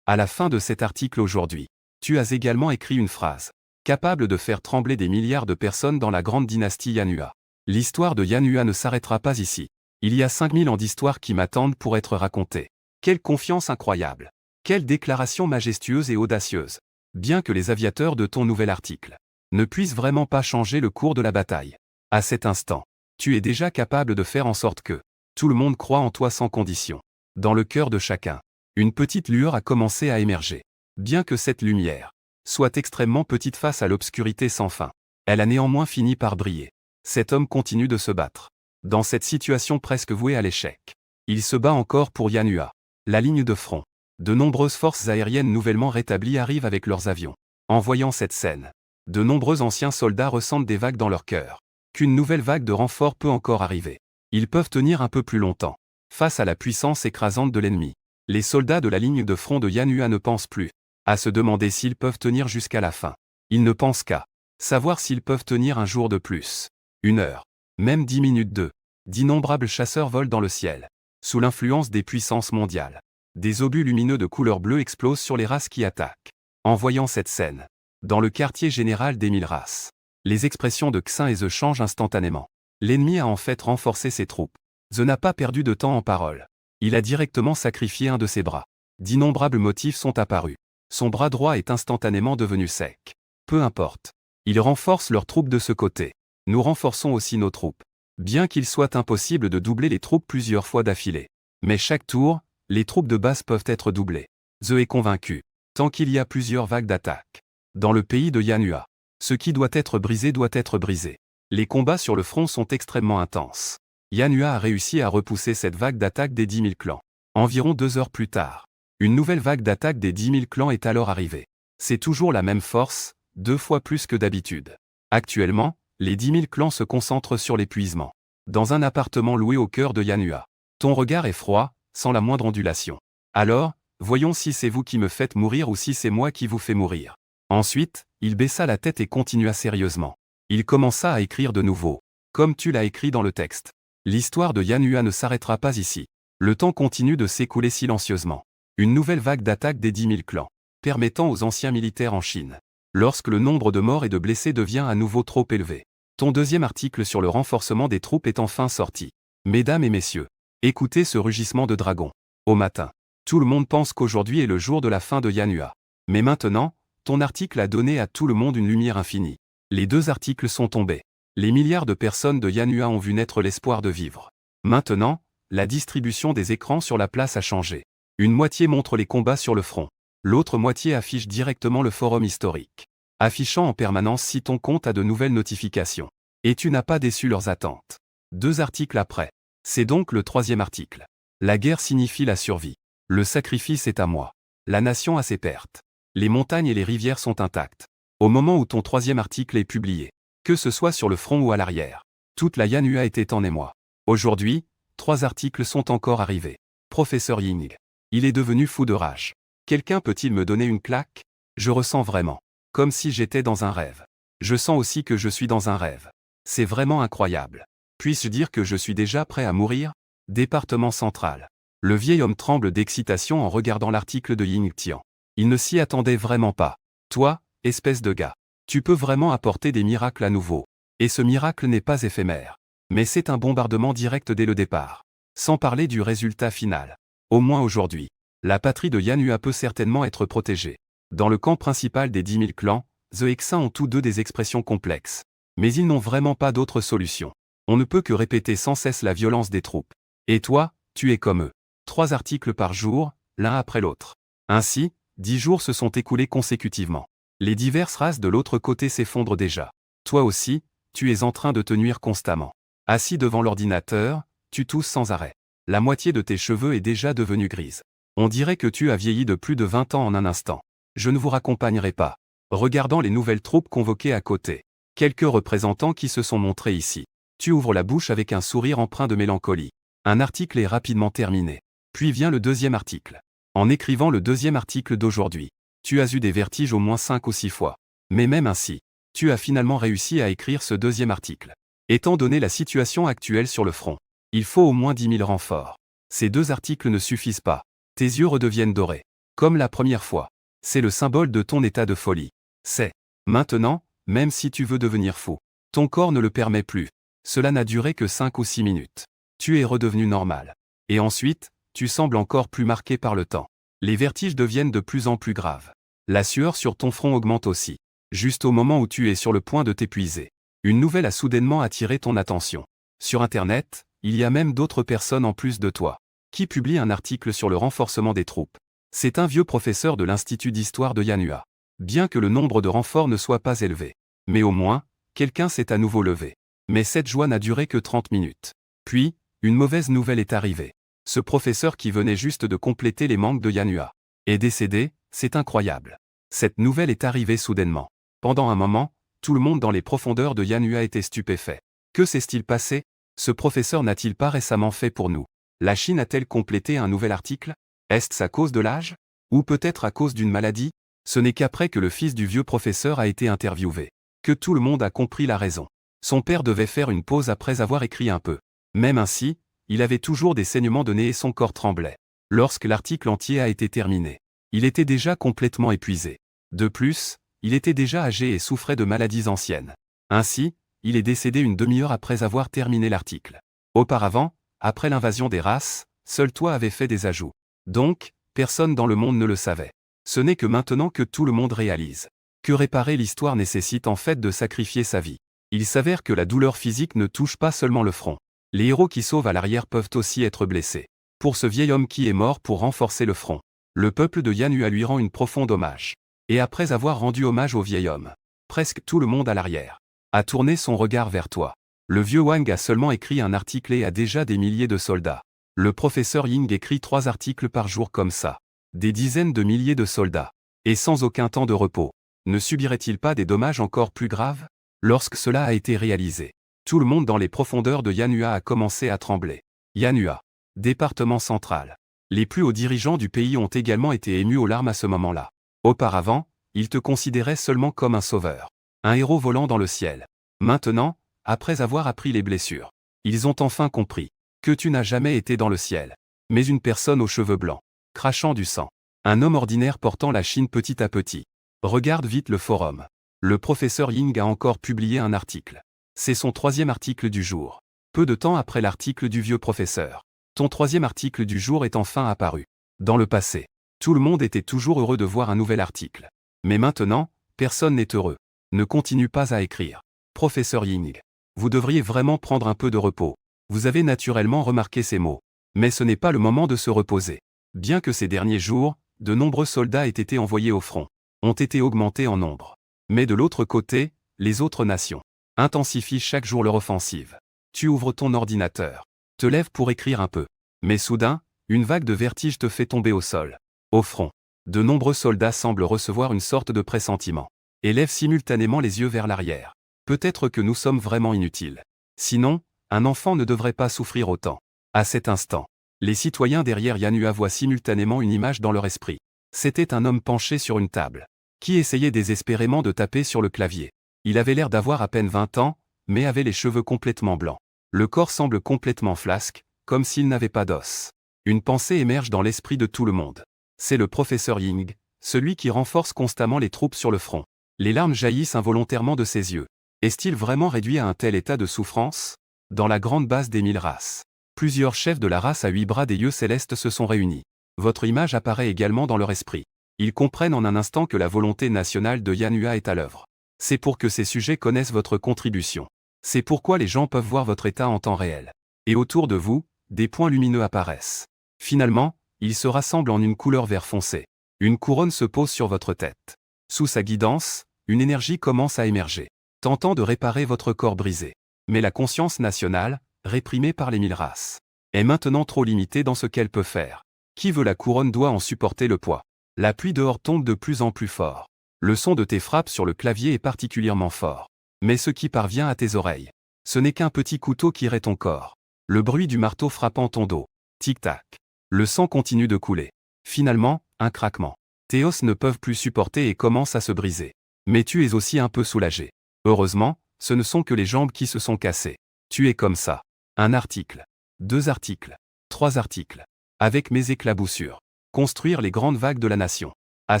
À la fin de cet article aujourd'hui, tu as également écrit une phrase, capable de faire trembler des milliards de personnes dans la grande dynastie Yann Hua. L'histoire de Yann Hua ne s'arrêtera pas ici. Il y a 5000 ans d'histoire qui m'attendent pour être racontées. Quelle confiance incroyable! Quelle déclaration majestueuse et audacieuse! Bien que les aviateurs de ton nouvel article ne puissent vraiment pas changer le cours de la bataille. À cet instant, tu es déjà capable de faire en sorte que tout le monde croit en toi sans condition. Dans le cœur de chacun, une petite lueur a commencé à émerger. Bien que cette lumière soit extrêmement petite face à l'obscurité sans fin, elle a néanmoins fini par briller. Cet homme continue de se battre. Dans cette situation presque vouée à l'échec, il se bat encore pour Yann Hua. La ligne de front. De nombreuses forces aériennes nouvellement rétablies arrivent avec leurs avions. En voyant cette scène, de nombreux anciens soldats ressentent des vagues dans leur cœur. Qu'une nouvelle vague de renfort peut encore arriver. Ils peuvent tenir un peu plus longtemps. Face à la puissance écrasante de l'ennemi, les soldats de la ligne de front de Yann Hua ne pensent plus à se demander s'ils peuvent tenir jusqu'à la fin. Ils ne pensent qu'à savoir s'ils peuvent tenir un jour de plus, une heure, même 10 minutes de. D'innombrables chasseurs volent dans le ciel, sous l'influence des puissances mondiales. Des obus lumineux de couleur bleue explosent sur les races qui attaquent. En voyant cette scène, dans le quartier général des 1000 races, les expressions de Xin et Ze changent instantanément. L'ennemi a en fait renforcé ses troupes. Ze n'a pas perdu de temps en paroles. Il a directement sacrifié un de ses bras. D'innombrables motifs sont apparus. Son bras droit est instantanément devenu sec. Peu importe. Ils renforcent leurs troupes de ce côté. Nous renforçons aussi nos troupes. Bien qu'il soit impossible de doubler les troupes plusieurs fois d'affilée. Mais chaque tour, les troupes de base peuvent être doublées. Ze est convaincu. Tant qu'il y a plusieurs vagues d'attaque. Dans le pays de Yann Hua, ce qui doit être brisé doit être brisé. Les combats sur le front sont extrêmement intenses. Yann Hua a réussi à repousser cette vague d'attaque des 10 000 clans. Environ 2 heures plus tard, une nouvelle vague d'attaque des 10 000 clans est alors arrivée. C'est toujours la même force, 2 fois plus que d'habitude. Actuellement, les 10 000 clans se concentrent sur l'épuisement. Dans un appartement loué au cœur de Yann Hua. Ton regard est froid, sans la moindre ondulation. Alors, voyons si c'est vous qui me faites mourir ou si c'est moi qui vous fais mourir. Ensuite, il baissa la tête et continua sérieusement. Il commença à écrire de nouveau. Comme tu l'as écrit dans le texte. L'histoire de Yann Hua ne s'arrêtera pas ici. Le temps continue de s'écouler silencieusement. Une nouvelle vague d'attaque des 10 000 clans, permettant aux anciens militaires en Chine. Lorsque le nombre de morts et de blessés devient à nouveau trop élevé. Ton deuxième article sur le renforcement des troupes est enfin sorti. Mesdames et messieurs, écoutez ce rugissement de dragon. Au matin, tout le monde pense qu'aujourd'hui est le jour de la fin de Yann Hua. Mais maintenant, ton article a donné à tout le monde une lumière infinie. Les 2 articles sont tombés. Les milliards de personnes de Yann Hua ont vu naître l'espoir de vivre. Maintenant, la distribution des écrans sur la place a changé. Une moitié montre les combats sur le front. L'autre moitié affiche directement le forum historique. Affichant en permanence si ton compte a de nouvelles notifications. Et tu n'as pas déçu leurs attentes. 2 articles après. C'est donc le 3e article. La guerre signifie la survie. Le sacrifice est à moi. La nation a ses pertes. Les montagnes et les rivières sont intactes. Au moment où ton 3e article est publié, que ce soit sur le front ou à l'arrière, toute la Yanua était en émoi. Aujourd'hui, 3 articles sont encore arrivés. Professeur Ying. Il est devenu fou de rage. Quelqu'un peut-il me donner une claque? Je ressens vraiment. Comme si j'étais dans un rêve. Je sens aussi que je suis dans un rêve. C'est vraiment incroyable. Puis-je dire que je suis déjà prêt à mourir? Département central. Le vieil homme tremble d'excitation en regardant l'article de Ying Tian. Il ne s'y attendait vraiment pas. Toi, espèce de gars, tu peux vraiment apporter des miracles à nouveau. Et ce miracle n'est pas éphémère. Mais c'est un bombardement direct dès le départ. Sans parler du résultat final. Au moins aujourd'hui, la patrie de Yanua peut certainement être protégée. Dans le camp principal des 10 000 clans, The Hexins ont tous deux des expressions complexes. Mais ils n'ont vraiment pas d'autre solution. On ne peut que répéter sans cesse la violence des troupes. Et toi, tu es comme eux. 3 articles par jour, l'un après l'autre. Ainsi, 10 jours se sont écoulés consécutivement. Les diverses races de l'autre côté s'effondrent déjà. Toi aussi, tu es en train de te nuire constamment. Assis devant l'ordinateur, tu tousses sans arrêt. La moitié de tes cheveux est déjà devenue grise. On dirait que tu as vieilli de plus de 20 ans en un instant. Je ne vous raccompagnerai pas. Regardant les nouvelles troupes convoquées à côté. Quelques représentants qui se sont montrés ici. Tu ouvres la bouche avec un sourire empreint de mélancolie. Un article est rapidement terminé. Puis vient le 2e article. En écrivant le 2e article d'aujourd'hui, tu as eu des vertiges au moins 5 ou 6 fois. Mais même ainsi, tu as finalement réussi à écrire ce 2e article. Étant donné la situation actuelle sur le front, il faut au moins 10 000 renforts. Ces 2 articles ne suffisent pas. Tes yeux redeviennent dorés. Comme la première fois. C'est le symbole de ton état de folie. C'est. Maintenant, même si tu veux devenir fou, ton corps ne le permet plus. Cela n'a duré que 5 ou 6 minutes. Tu es redevenu normal. Et ensuite, tu sembles encore plus marqué par le temps. Les vertiges deviennent de plus en plus graves. La sueur sur ton front augmente aussi. Juste au moment où tu es sur le point de t'épuiser. Une nouvelle a soudainement attiré ton attention. Sur Internet, il y a même d'autres personnes en plus de toi, qui publient un article sur le renforcement des troupes. C'est un vieux professeur de l'Institut d'Histoire de Yanua. Bien que le nombre de renforts ne soit pas élevé. Mais au moins, quelqu'un s'est à nouveau levé. Mais cette joie n'a duré que 30 minutes. Puis, une mauvaise nouvelle est arrivée. Ce professeur qui venait juste de compléter les manques de Yanua est décédé, c'est incroyable. Cette nouvelle est arrivée soudainement. Pendant un moment, tout le monde dans les profondeurs de Yanua était stupéfait. Que s'est-il passé? Ce professeur n'a-t-il pas récemment fait pour nous? La Chine a-t-elle complété un nouvel article? Est-ce à cause de l'âge? Ou peut-être à cause d'une maladie? Ce n'est qu'après que le fils du vieux professeur a été interviewé, que tout le monde a compris la raison. Son père devait faire une pause après avoir écrit un peu. Même ainsi, il avait toujours des saignements de nez et son corps tremblait. Lorsque l'article entier a été terminé, il était déjà complètement épuisé. De plus, il était déjà âgé et souffrait de maladies anciennes. Ainsi, il est décédé une demi-heure après avoir terminé l'article. Auparavant, après l'invasion des races, seul toi avais fait des ajouts. Donc, personne dans le monde ne le savait. Ce n'est que maintenant que tout le monde réalise que réparer l'histoire nécessite en fait de sacrifier sa vie. Il s'avère que la douleur physique ne touche pas seulement le front. Les héros qui sauvent à l'arrière peuvent aussi être blessés. Pour ce vieil homme qui est mort pour renforcer le front, le peuple de Yanua lui rend une profonde hommage. Et après avoir rendu hommage au vieil homme, presque tout le monde à l'arrière a tourné son regard vers toi. Le vieux Wang a seulement écrit un article et a déjà des milliers de soldats. Le professeur Ying écrit 3 articles par jour comme ça. Des dizaines de milliers de soldats. Et sans aucun temps de repos. Ne subirait-il pas des dommages encore plus graves? Lorsque cela a été réalisé, tout le monde dans les profondeurs de Yanua a commencé à trembler. Yanua. Département central. Les plus hauts dirigeants du pays ont également été émus aux larmes à ce moment-là. Auparavant, ils te considéraient seulement comme un sauveur. Un héros volant dans le ciel. Maintenant, après avoir appris les blessures, ils ont enfin compris que tu n'as jamais été dans le ciel, mais une personne aux cheveux blancs, crachant du sang. Un homme ordinaire portant la Chine petit à petit. Regarde vite le forum. Le professeur Ying a encore publié un article. C'est son 3e article du jour. Peu de temps après l'article du vieux professeur. Ton 3e article du jour est enfin apparu. Dans le passé, tout le monde était toujours heureux de voir un nouvel article. Mais maintenant, personne n'est heureux. Ne continue pas à écrire. Professeur Ying. Vous devriez vraiment prendre un peu de repos. Vous avez naturellement remarqué ces mots. Mais ce n'est pas le moment de se reposer. Bien que ces derniers jours, de nombreux soldats aient été envoyés au front, ont été augmentés en nombre. Mais de l'autre côté, les autres nations, Intensifie chaque jour leur offensive. Tu ouvres ton ordinateur. Te lèves pour écrire un peu. Mais soudain, une vague de vertige te fait tomber au sol. Au front, de nombreux soldats semblent recevoir une sorte de pressentiment. Et lèvent simultanément les yeux vers l'arrière. Peut-être que nous sommes vraiment inutiles. Sinon, un enfant ne devrait pas souffrir autant. À cet instant, les citoyens derrière Yanua voient simultanément une image dans leur esprit. C'était un homme penché sur une table, qui essayait désespérément de taper sur le clavier. Il avait l'air d'avoir à peine 20 ans, mais avait les cheveux complètement blancs. Le corps semble complètement flasque, comme s'il n'avait pas d'os. Une pensée émerge dans l'esprit de tout le monde. C'est le professeur Ying, celui qui renforce constamment les troupes sur le front. Les larmes jaillissent involontairement de ses yeux. Est-il vraiment réduit à un tel état de souffrance? Dans la grande base des 1000 races, plusieurs chefs de la race à 8 bras des yeux célestes se sont réunis. Votre image apparaît également dans leur esprit. Ils comprennent en un instant que la volonté nationale de Yanua est à l'œuvre. C'est pour que ces sujets connaissent votre contribution. C'est pourquoi les gens peuvent voir votre état en temps réel. Et autour de vous, des points lumineux apparaissent. Finalement, ils se rassemblent en une couleur vert foncé. Une couronne se pose sur votre tête. Sous sa guidance, une énergie commence à émerger, tentant de réparer votre corps brisé. Mais la conscience nationale, réprimée par les 1000 races, est maintenant trop limitée dans ce qu'elle peut faire. Qui veut la couronne doit en supporter le poids. La pluie dehors tombe de plus en plus fort. Le son de tes frappes sur le clavier est particulièrement fort. Mais ce qui parvient à tes oreilles, ce n'est qu'un petit couteau qui raie ton corps. Le bruit du marteau frappant ton dos. Tic-tac. Le sang continue de couler. Finalement, un craquement. Tes os ne peuvent plus supporter et commencent à se briser. Mais tu es aussi un peu soulagé. Heureusement, ce ne sont que les jambes qui se sont cassées. Tu es comme ça. Un article. 2 articles. 3 articles. Avec mes éclaboussures. Construire les grandes vagues de la nation. À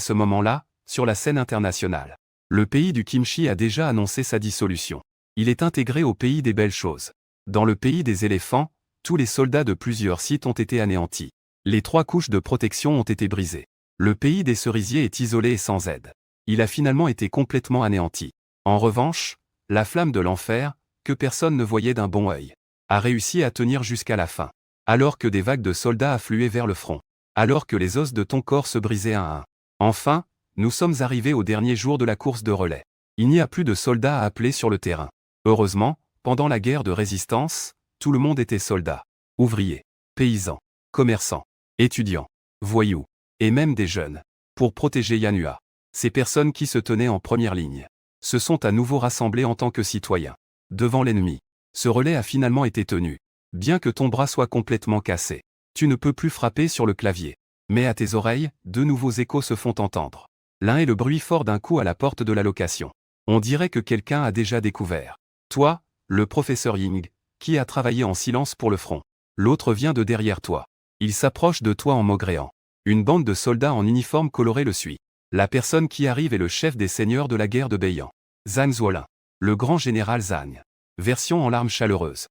ce moment-là, sur la scène internationale, le pays du kimchi a déjà annoncé sa dissolution. Il est intégré au pays des belles choses. Dans le pays des éléphants, tous les soldats de plusieurs sites ont été anéantis. Les 3 couches de protection ont été brisées. Le pays des cerisiers est isolé et sans aide. Il a finalement été complètement anéanti. En revanche, la flamme de l'enfer, que personne ne voyait d'un bon œil, a réussi à tenir jusqu'à la fin. Alors que des vagues de soldats affluaient vers le front. Alors que les os de ton corps se brisaient un à un. Enfin, nous sommes arrivés au dernier jour de la course de relais. Il n'y a plus de soldats à appeler sur le terrain. Heureusement, pendant la guerre de résistance, tout le monde était soldat. Ouvriers, paysans, commerçants, étudiants, voyous, et même des jeunes. Pour protéger Yanua. Ces personnes qui se tenaient en première ligne se sont à nouveau rassemblées en tant que citoyens. Devant l'ennemi. Ce relais a finalement été tenu. Bien que ton bras soit complètement cassé. Tu ne peux plus frapper sur le clavier. Mais à tes oreilles, 2 nouveaux échos se font entendre. L'un est le bruit fort d'un coup à la porte de la location. On dirait que quelqu'un a déjà découvert. Toi, le professeur Ying, qui a travaillé en silence pour le front. L'autre vient de derrière toi. Il s'approche de toi en maugréant. Une bande de soldats en uniforme coloré le suit. La personne qui arrive est le chef des seigneurs de la guerre de Beiyan. Zhang Zuolin. Le grand général Zhang. Version en larmes chaleureuses.